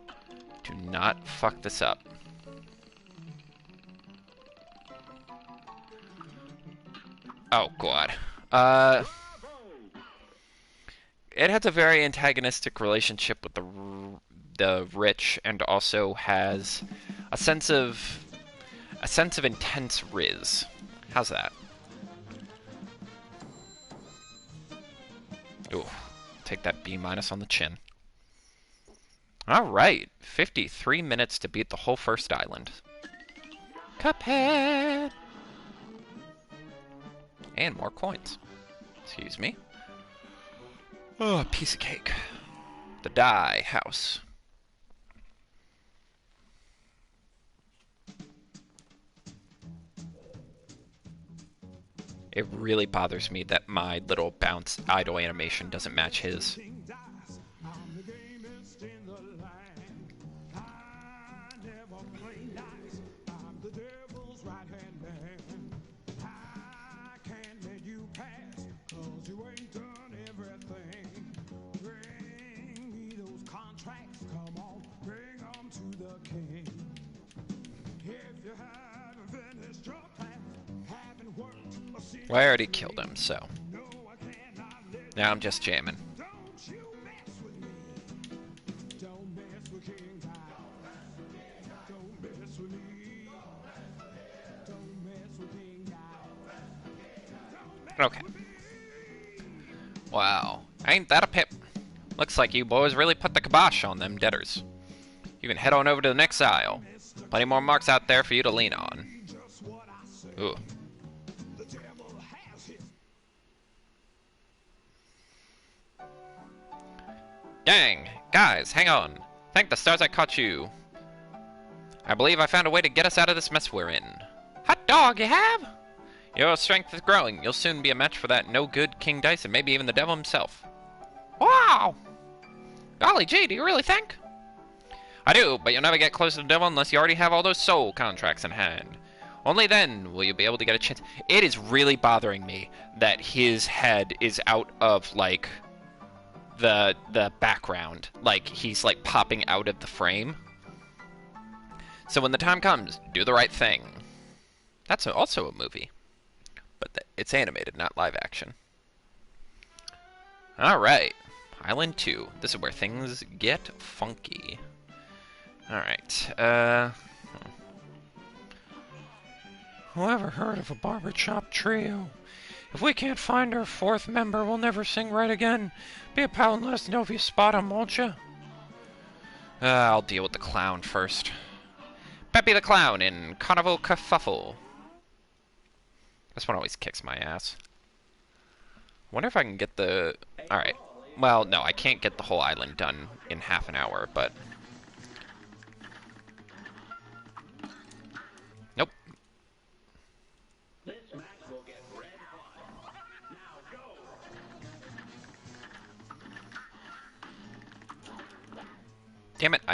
Do not fuck this up. Oh, God. It has a very antagonistic relationship with the rich, and also has a sense of intense riz. How's that? Ooh, take that B- on the chin. Alright, 53 minutes to beat the whole first island. Cuphead! And more coins. Excuse me. Oh, a piece of cake. The dye house. It really bothers me that my little bounce idle animation doesn't match his. Well, I already killed him, so now I'm just jamming. Okay. Wow. Ain't that a pip? Looks like you boys really put the kibosh on them debtors. You can head on over to the next aisle. Plenty more marks out there for you to lean on. Ooh. Dang! Guys, hang on. Thank the stars I caught you. I believe I found a way to get us out of this mess we're in. Hot dog, you have? Your strength is growing. You'll soon be a match for that no-good King Dice and maybe even the devil himself. Wow! Golly gee, do you really think? I do, but you'll never get close to the devil unless you already have all those soul contracts in hand. Only then will you be able to get a chance. It is really bothering me that his head is out of, like, the background. Like, he's, like, popping out of the frame. So when the time comes, do the right thing. That's also a movie. But it's animated, not live action. Alright. Island 2. This is where things get funky. Alright. Whoever heard of a barbershop trio? If we can't find our fourth member, we'll never sing right again. Be a pal and let us know if you spot him, won't you? I'll deal with the clown first. Peppy the Clown in Carnival Kerfuffle. This one always kicks my ass. Wonder if I can get the... Alright. Well, no, I can't get the whole island done in half an hour, but... Nope.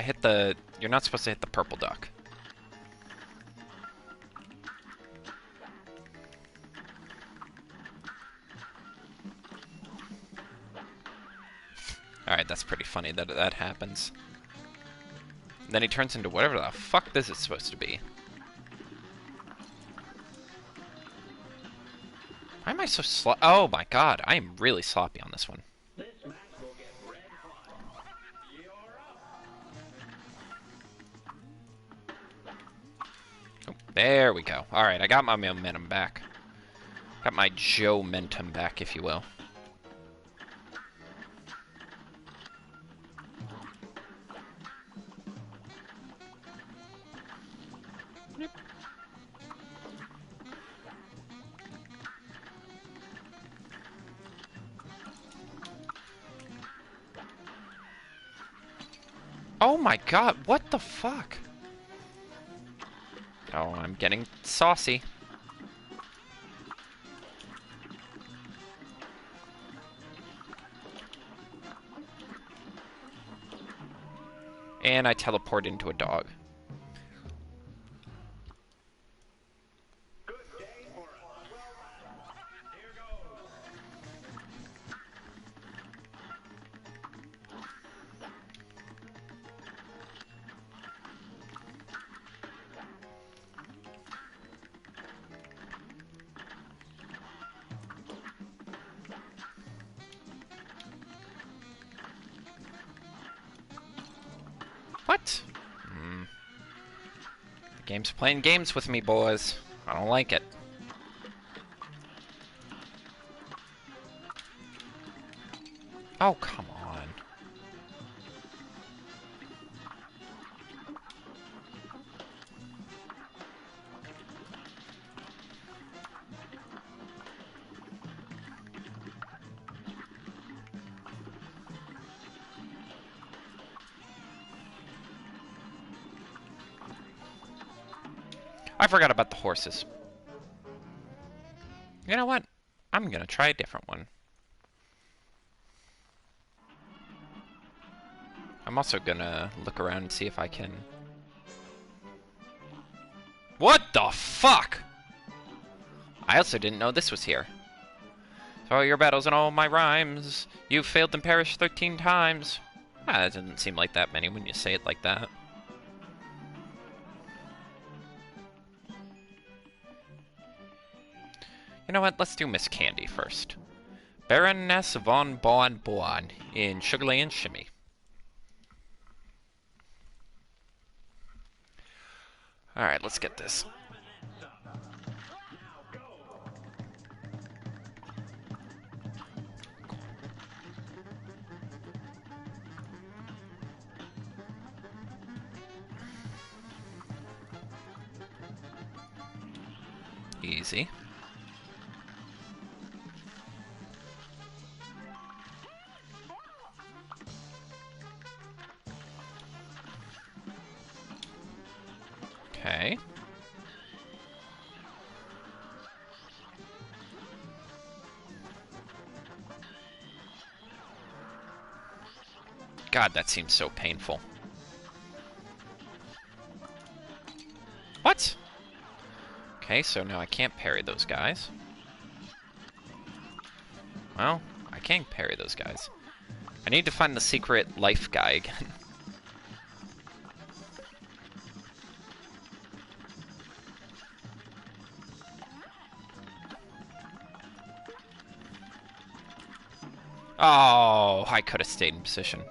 I hit the... You're not supposed to hit the purple duck. Alright, that's pretty funny that that happens. Then he turns into whatever the fuck this is supposed to be. Why am I so Oh my god, I am really sloppy on this one. Oh, there we go. Alright, I got my momentum back. Got my Joe-mentum back, if you will. Oh my god, what the fuck? Oh, I'm getting saucy. And I teleport into a dog. What? The game's playing games with me, boys. I don't like it. Oh, come on. I forgot about the horses. You know what? I'm gonna try a different one. I'm also gonna look around and see if I can... What the fuck? I also didn't know this was here. So all your battles and all my rhymes, you've failed and perished 13 times. Ah, that doesn't seem like that many when you say it like that. You know what? Let's do Miss Candy first. Baroness von Bon Bon in Sugarland Shimmy. Alright, let's get this. Easy. Okay. God, that seems so painful. What? Okay, so now I can't parry those guys. Well, I can't parry those guys. I need to find the secret life guy again. Oh, I could have stayed in position.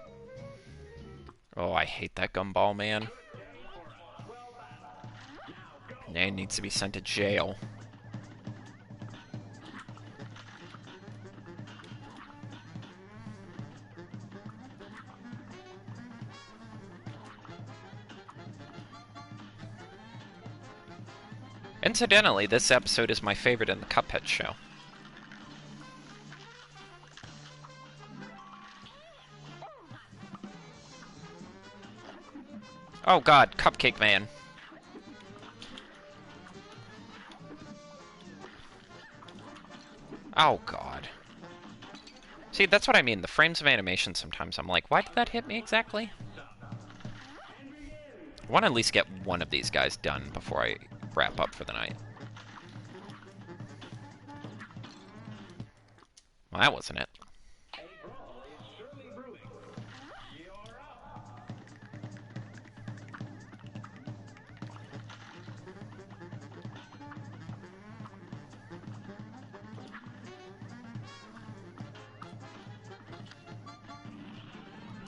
Oh, I hate that gumball, man. Man needs to be sent to jail. Incidentally, this episode is my favorite in the Cuphead show. Oh god, Cupcake Man. Oh god. See, that's what I mean. The frames of animation sometimes I'm like, why did that hit me exactly? I want to at least get one of these guys done before I wrap up for the night. Well, that wasn't it.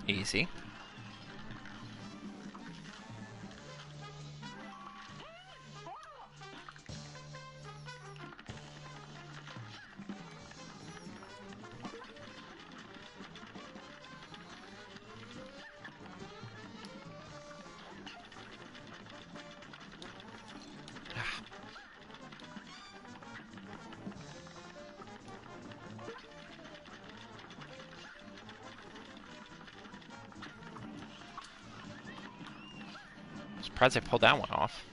Easy. Surprised I pulled that one off.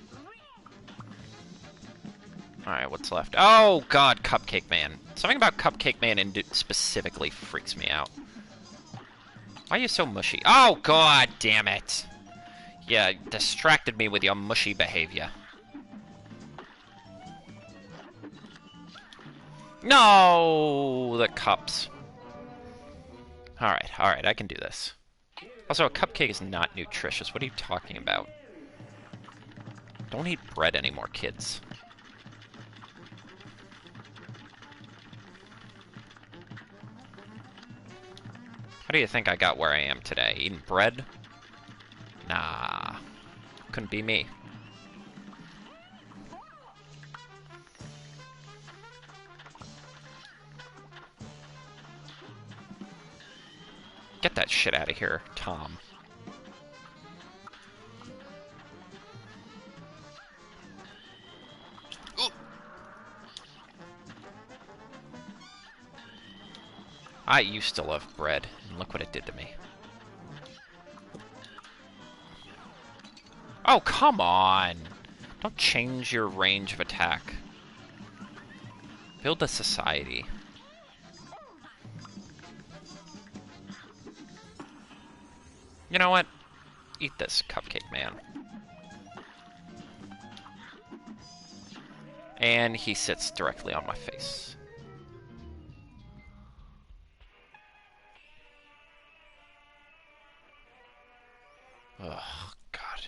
Alright, what's left? Oh, God, Cupcake Man. Something about Cupcake Man specifically freaks me out. Why are you so mushy? Oh, God damn it. You distracted me with your mushy behavior. No, the cups. Alright, I can do this. Also, a cupcake is not nutritious. What are you talking about? Don't eat bread anymore, kids. How do you think I got where I am today? Eating bread? Nah. Couldn't be me. Get that shit out of here, Tom. I used to love bread, and look what it did to me. Oh, come on! Don't change your range of attack. Build a society. You know what? Eat this, Cupcake Man. And he sits directly on my face. Oh, God.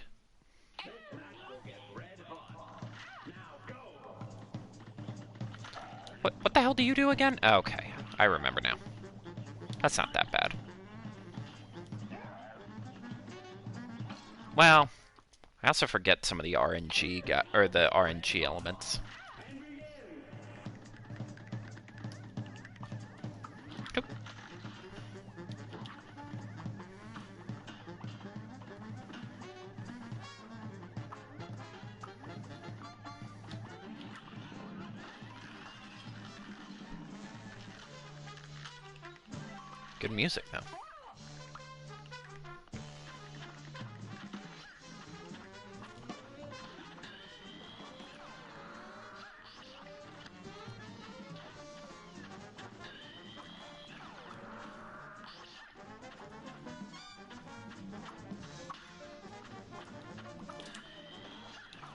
What the hell do you do again? Okay, I remember now. That's not that bad. Well, I also forget some of the RNG elements. Oop. Good music, though.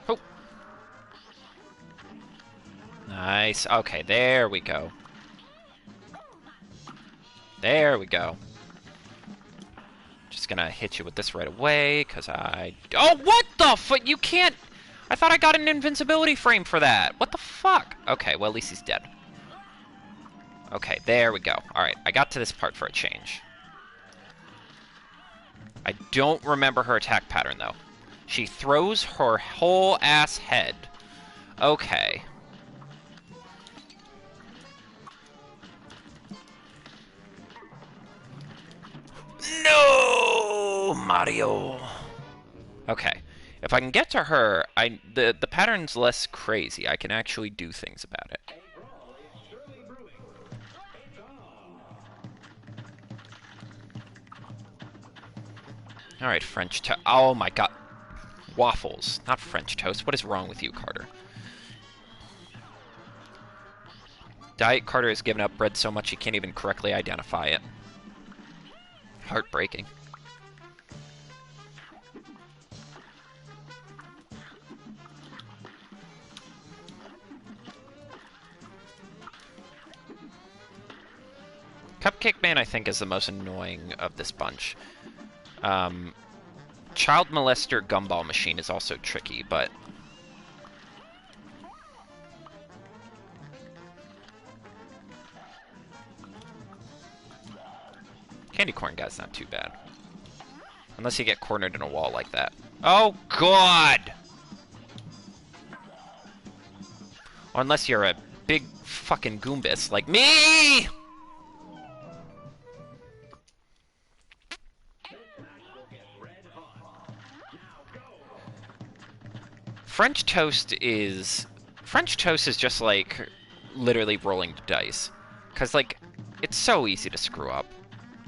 Oh. Nice. Okay, there we go. There we go. Just gonna hit you with this right away, because Oh, what the fuck? You can't... I thought I got an invincibility frame for that. What the fuck? Okay, well, at least he's dead. Okay, there we go. Alright, I got to this part for a change. I don't remember her attack pattern, though. She throws her whole ass head. Okay. No, Mario. Okay, if I can get to her, the pattern's less crazy. I can actually do things about it. All right, French toast. Oh my God, waffles, not French toast. What is wrong with you, Carter? Diet Carter has given up bread so much he can't even correctly identify it. Heartbreaking. Cupcake Man, I think, is the most annoying of this bunch. Child Molester Gumball Machine is also tricky, but... Candy Corn Guy's not too bad. Unless you get cornered in a wall like that. Oh, God! Or unless you're a big fucking Goombas like me! French toast is just like literally rolling the dice. Cause like it's so easy to screw up.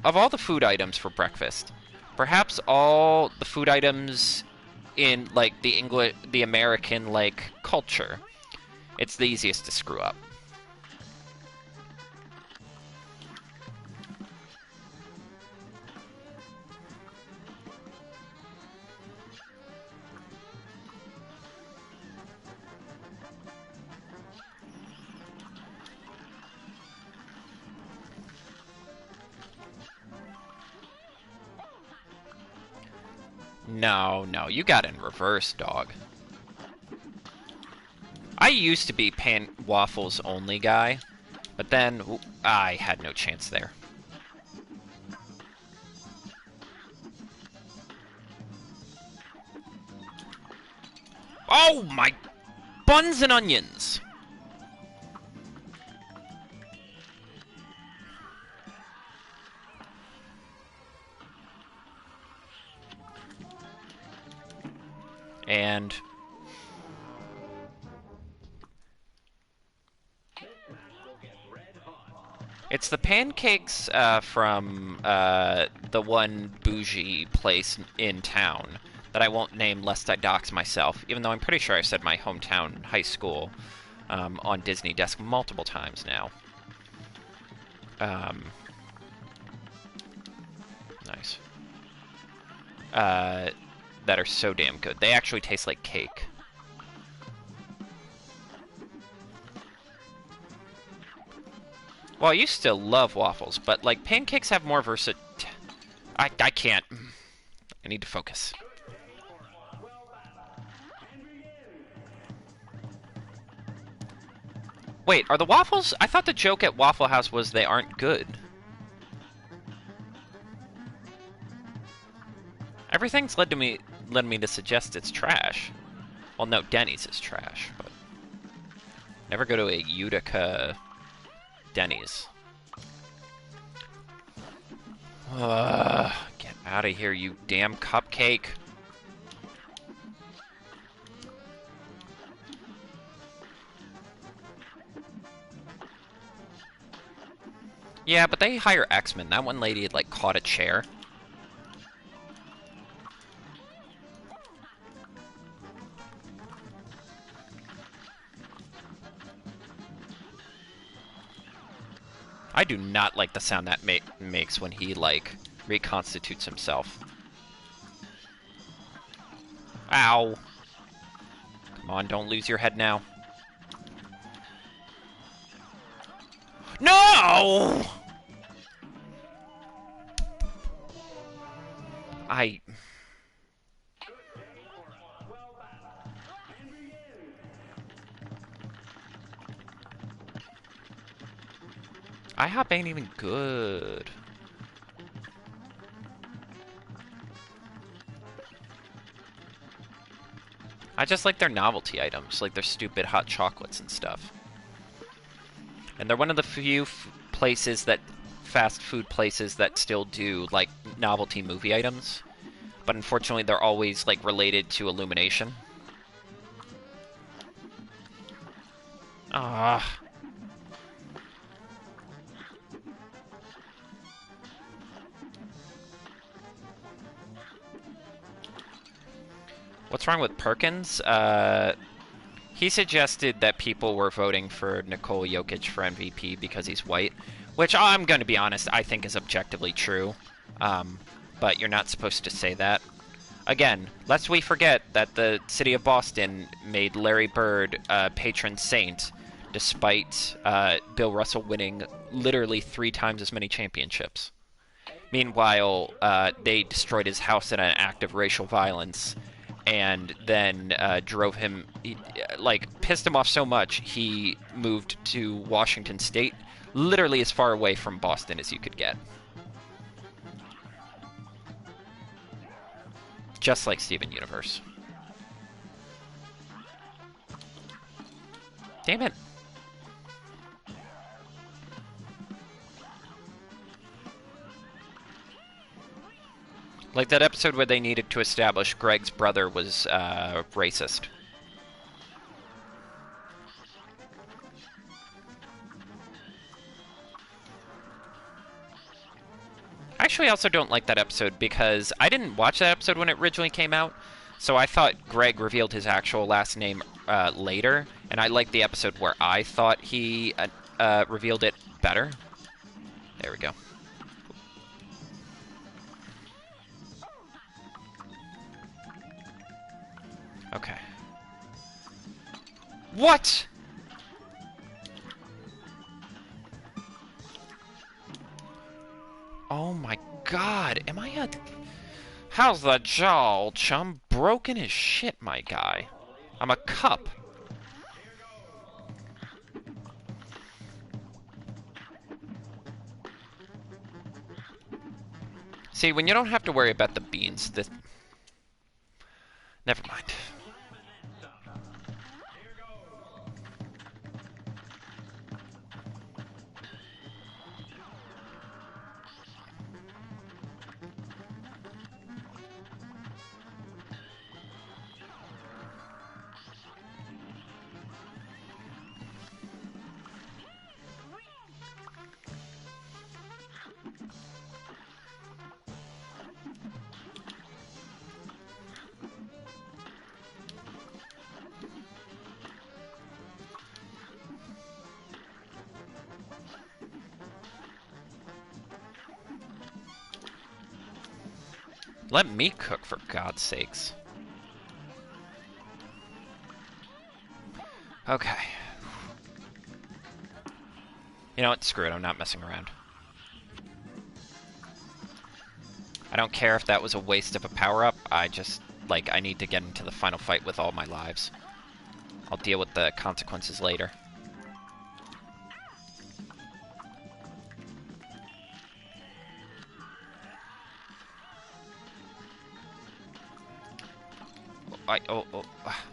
Of all the food items for breakfast, perhaps all the food items in like the American like culture, it's the easiest to screw up. No, you got in reverse, dog. I used to be pan waffles only guy, but then I had no chance there. Oh my buns and onions! And it's the pancakes from the one bougie place in town that I won't name lest I dox myself, even though I'm pretty sure I've said my hometown high school on Disney Desk multiple times now. Nice. That are so damn good. They actually taste like cake. Well, I used to love waffles, but like pancakes have more I can't. I need to focus. Wait, are the waffles? I thought the joke at Waffle House was they aren't good. Everything's led me to suggest it's trash. Well, no, Denny's is trash, but never go to a Utica Denny's. Get out of here, you damn cupcake. Yeah, but they hire X-Men. That one lady had, like, caught a chair. I do not like the sound that makes when he, like, reconstitutes himself. Ow. Come on, don't lose your head now. No! IHOP ain't even good. I just like their novelty items, like their stupid hot chocolates and stuff. And they're one of the few places that, fast food places that still do, like, novelty movie items. But unfortunately, they're always, like, related to Illumination. Ah. What's wrong with Perkins? He suggested that people were voting for Nikola Jokic for MVP because he's white, which I'm going to be honest, I think is objectively true. But you're not supposed to say that. Again, lest we forget that the city of Boston made Larry Bird a patron saint, despite Bill Russell winning literally 3 times as many championships. Meanwhile, they destroyed his house in an act of racial violence, and then drove him, pissed him off so much, he moved to Washington State, literally as far away from Boston as you could get. Just like Steven Universe. Damn it. Like that episode where they needed to establish Greg's brother was racist. Actually, I also don't like that episode because I didn't watch that episode when it originally came out, so I thought Greg revealed his actual last name later, and I liked the episode where I thought he revealed it better. There we go. Okay. What? Oh my god, am I a... How's the jaw, chum? Broken as shit, my guy. I'm a cup. See, when you don't have to worry about the beans, this... Never mind. Let me cook, for God's sakes. Okay. You know what? Screw it. I'm not messing around. I don't care if that was a waste of a power-up. I just, I need to get into the final fight with all my lives. I'll deal with the consequences later.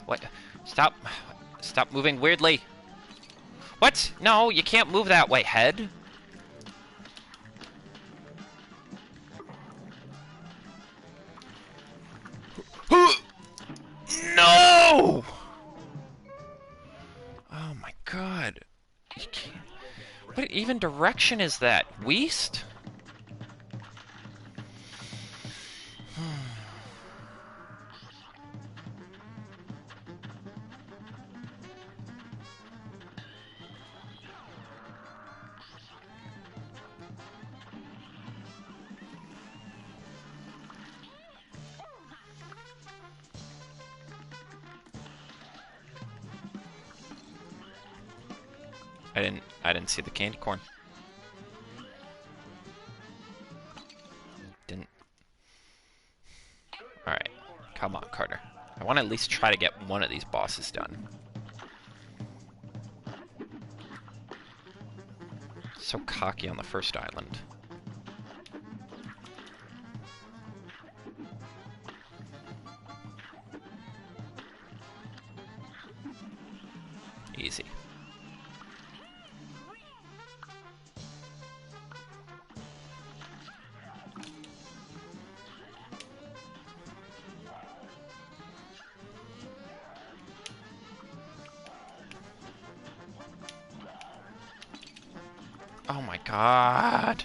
What? Stop moving weirdly. What? No, you can't move that way, head. No! Oh my god. You can't... What even direction is that? West? I didn't see the candy corn. Didn't. Alright. Come on, Carter. I want to at least try to get one of these bosses done. So cocky on the first island. Easy. Oh my god.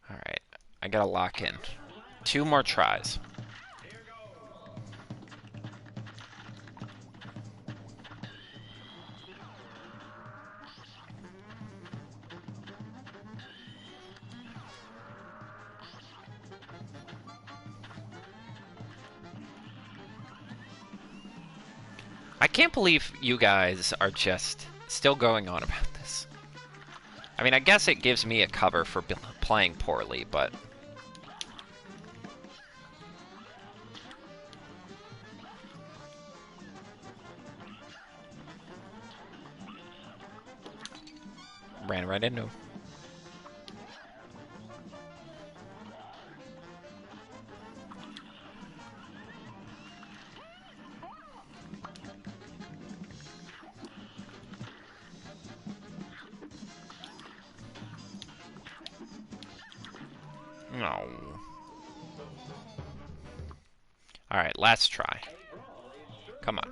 Alright, I gotta lock in. 2 more tries. I can't believe you guys are just still going on about this. I mean, I guess it gives me a cover for playing poorly, but... Ran right into him. No. Alright, last try. Come on.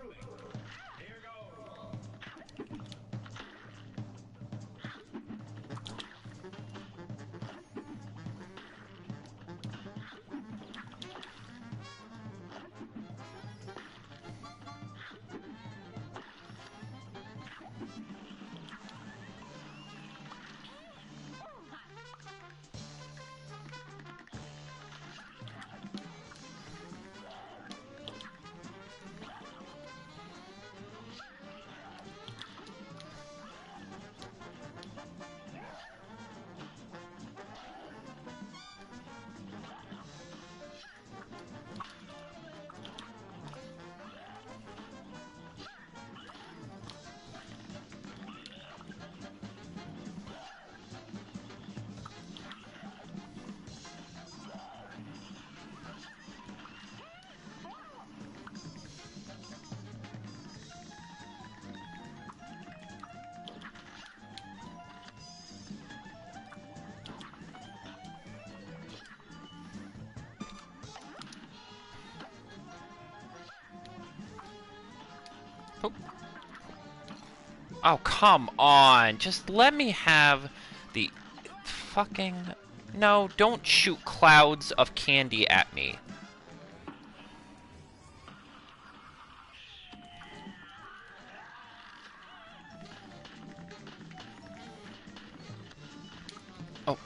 Oh. Oh, come on. Just let me have the fucking... No, don't shoot clouds of candy at me. Oh.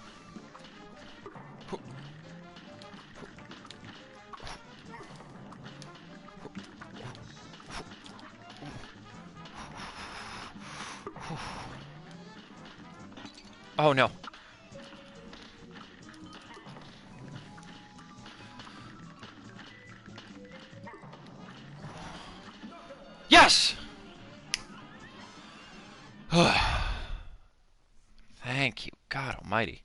Oh, no. Yes! Thank you, God almighty.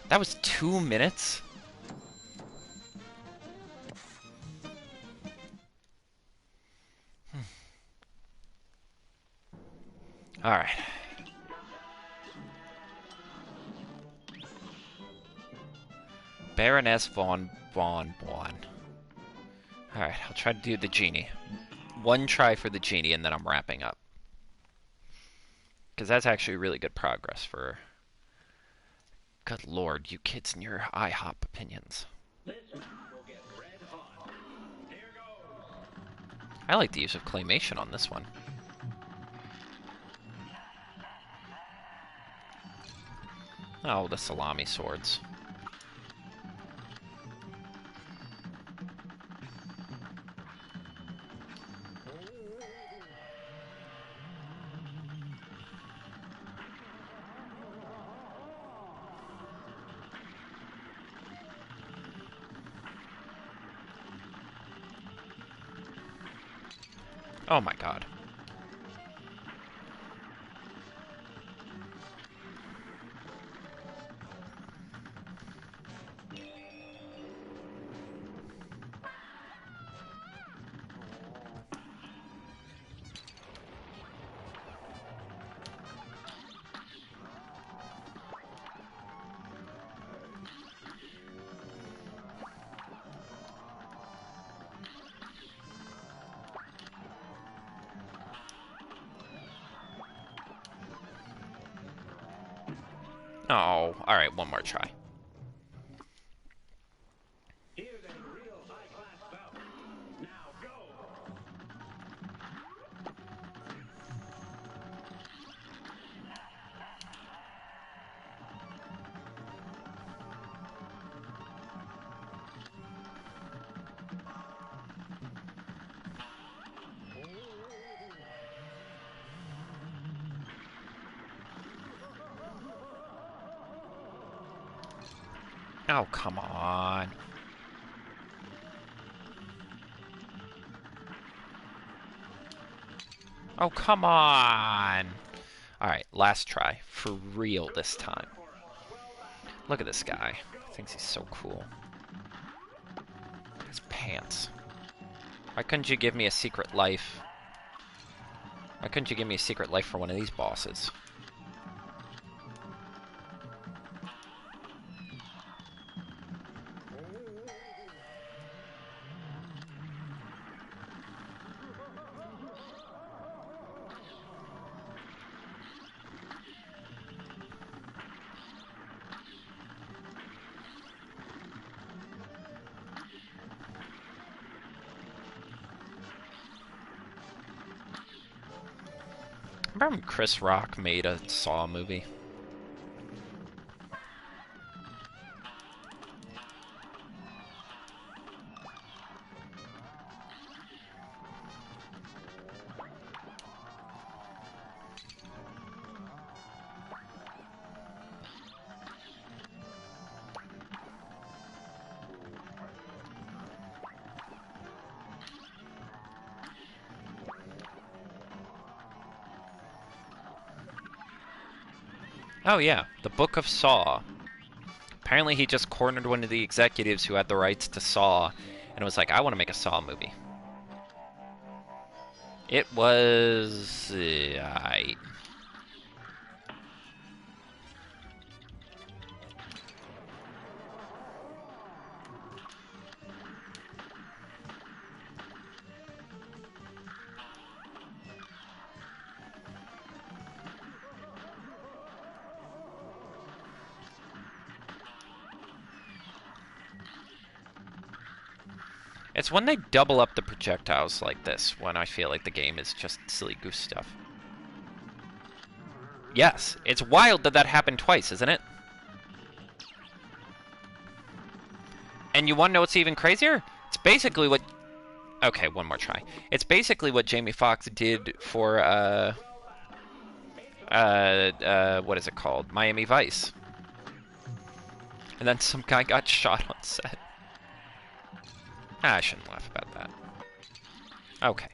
That was 2 minutes? Alright. Baroness von Bon. Alright, I'll try to do the genie. One try for the genie, and then I'm wrapping up. Because that's actually really good progress for... Good lord, you kids and your IHOP opinions. I like the use of claymation on this one. Oh, the salami swords. Oh my god. Oh, alright, one more try. Oh, come on. Oh, come on. Alright, last try. For real this time. Look at this guy. Thinks he's so cool. His pants. Why couldn't you give me a secret life? Why couldn't you give me a secret life for one of these bosses? Remember when Chris Rock made a Saw movie? Oh yeah, the Book of Saw. Apparently he just cornered one of the executives who had the rights to Saw and was like, I want to make a Saw movie. It was... It's when they double up the projectiles like this when I feel like the game is just silly goose stuff. Yes, it's wild that that happened twice, isn't it? And you want to know what's even crazier? It's basically what... Okay, one more try. It's basically what Jamie Foxx did for, what is it called? Miami Vice. And then some guy got shot on set. I shouldn't laugh about that. Okay.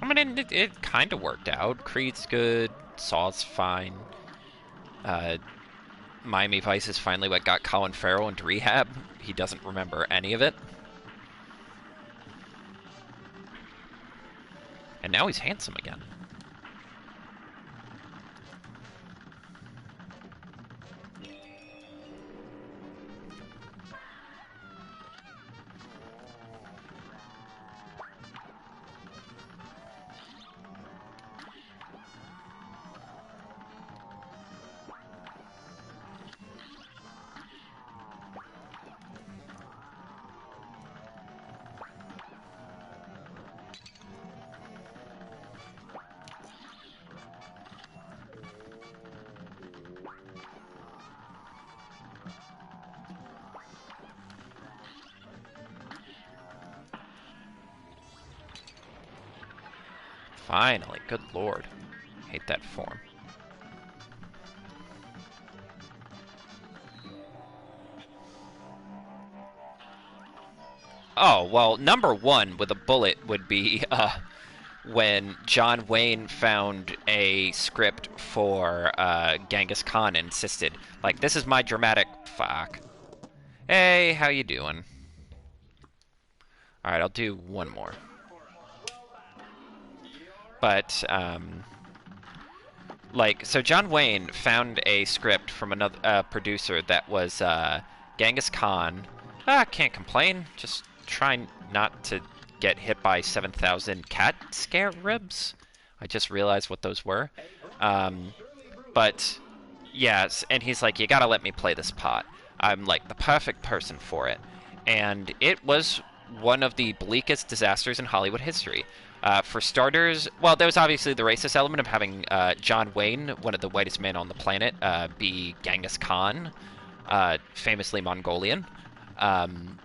I mean, it kind of worked out. Creed's good. Saw's fine. Miami Vice is finally what got Colin Farrell into rehab. He doesn't remember any of it. And now he's handsome again. Finally, good lord. Hate that form. Oh, well, number one with a bullet would be when John Wayne found a script for Genghis Khan and insisted, like, this is my dramatic... Fuck. Hey, how you doing? Alright, I'll do one more. But, like, so John Wayne found a script from another producer that was Genghis Khan. Can't complain. Just trying not to get hit by 7,000 cat scarabs. I just realized what those were. But, yes, and he's like, you gotta let me play this pot. I'm, like, the perfect person for it. and it was one of the bleakest disasters in Hollywood history. For starters, well, there was obviously the racist element of having John Wayne, one of the whitest men on the planet, be Genghis Khan, famously Mongolian. Um,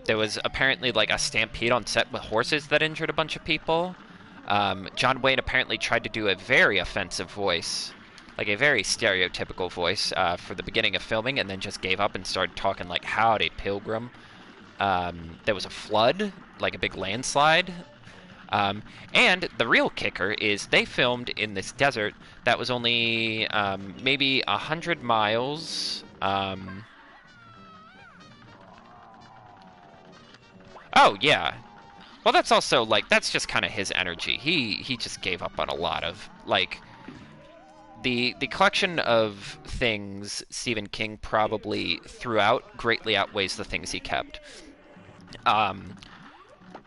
there was apparently like a stampede on set with horses that injured a bunch of people. John Wayne apparently tried to do a very offensive voice, like a very stereotypical voice, for the beginning of filming, and then just gave up and started talking like, "Howdy, Pilgrim." There was a flood, like a big landslide. And the real kicker is they filmed in this desert that was only maybe 100 miles. Oh, yeah. Well, that's also, like, that's just kind of his energy. He just gave up on a lot of, like, the collection of things Stephen King probably threw out greatly outweighs the things he kept.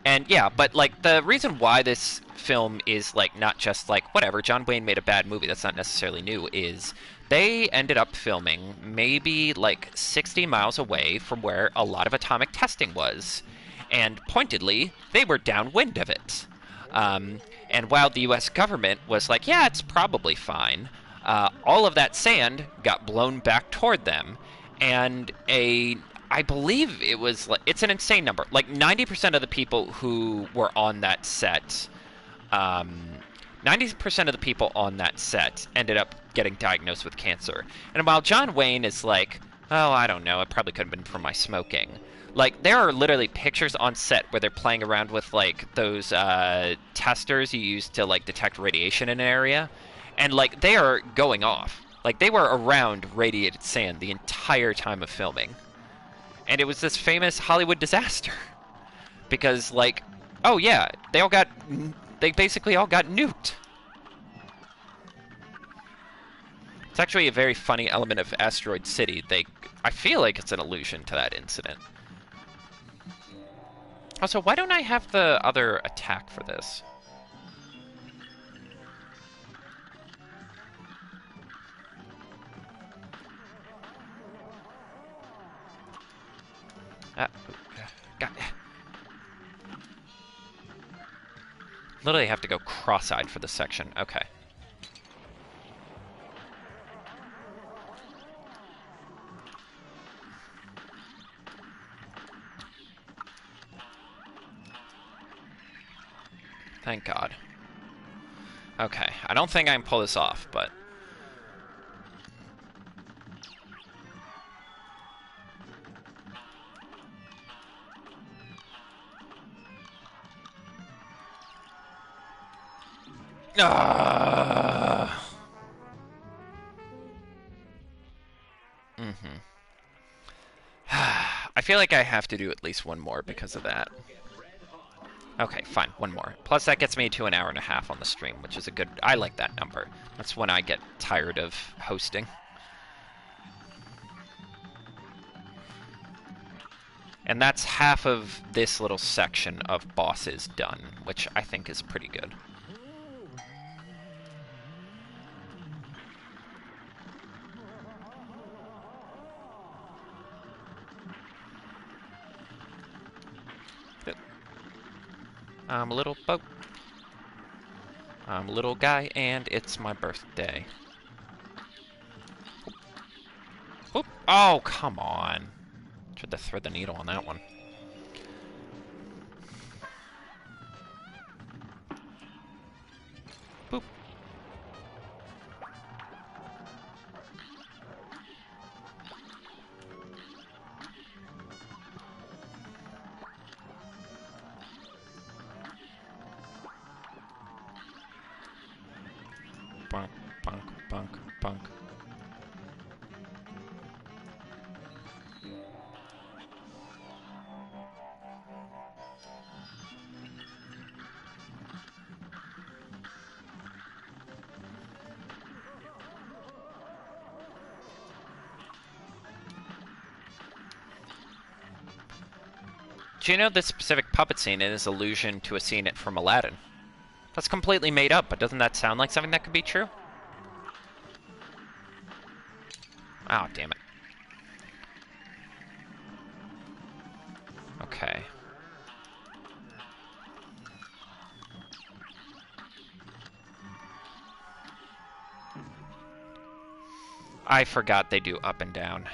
And yeah, but like the reason why this film is like not just like whatever, John Wayne made a bad movie, that's not necessarily new, is they ended up filming maybe like 60 miles away from where a lot of atomic testing was. And pointedly, they were downwind of it. And while the US government was like, yeah, it's probably fine, all of that sand got blown back toward them. And I believe it was, like, it's an insane number. Like 90% of the people who were on that set, 90% of the people on that set ended up getting diagnosed with cancer. And while John Wayne is like, oh, I don't know, it probably could have been from my smoking. Like, there are literally pictures on set where they're playing around with, like, those testers you use to, like, detect radiation in an area. And, like, they are going off. Like, they were around radiated sand the entire time of filming. And it was this famous Hollywood disaster. Because, like, oh yeah, they basically all got nuked. It's actually a very funny element of Asteroid City. I feel like it's an allusion to that incident. Also, why don't I have the other attack for this? God. Literally have to go cross-eyed for this section. Okay. Thank God. Okay, I don't think I can pull this off, but... I feel like I have to do at least one more because of that. Okay, fine, one more. Plus that gets me to an hour and a half on the stream, which is a good... I like that number. That's when I get tired of hosting. And that's half of this little section of bosses done, which I think is pretty good. I'm a little boat. I'm a little guy, and it's my birthday. Oop. Oh, come on. Tried to thread the needle on that one. Boop. Bunk, bunk, bunk, bunk. Do you know this specific puppet scene is allusion to a scene from Aladdin? That's completely made up, but doesn't that sound like something that could be true? Oh, damn it. I forgot they do up and down.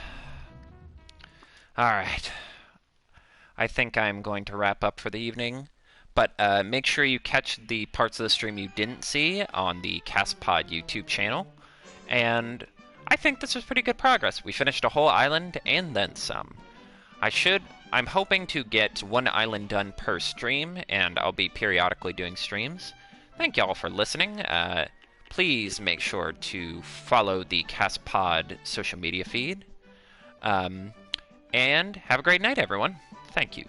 Alright. I think I'm going to wrap up for the evening. But make sure you catch the parts of the stream you didn't see on the CastPod YouTube channel. And I think this was pretty good progress. We finished a whole island and then some. I'm hoping to get one island done per stream, and I'll be periodically doing streams. Thank y'all for listening. Please make sure to follow the CastPod social media feed. And have a great night, everyone. Thank you.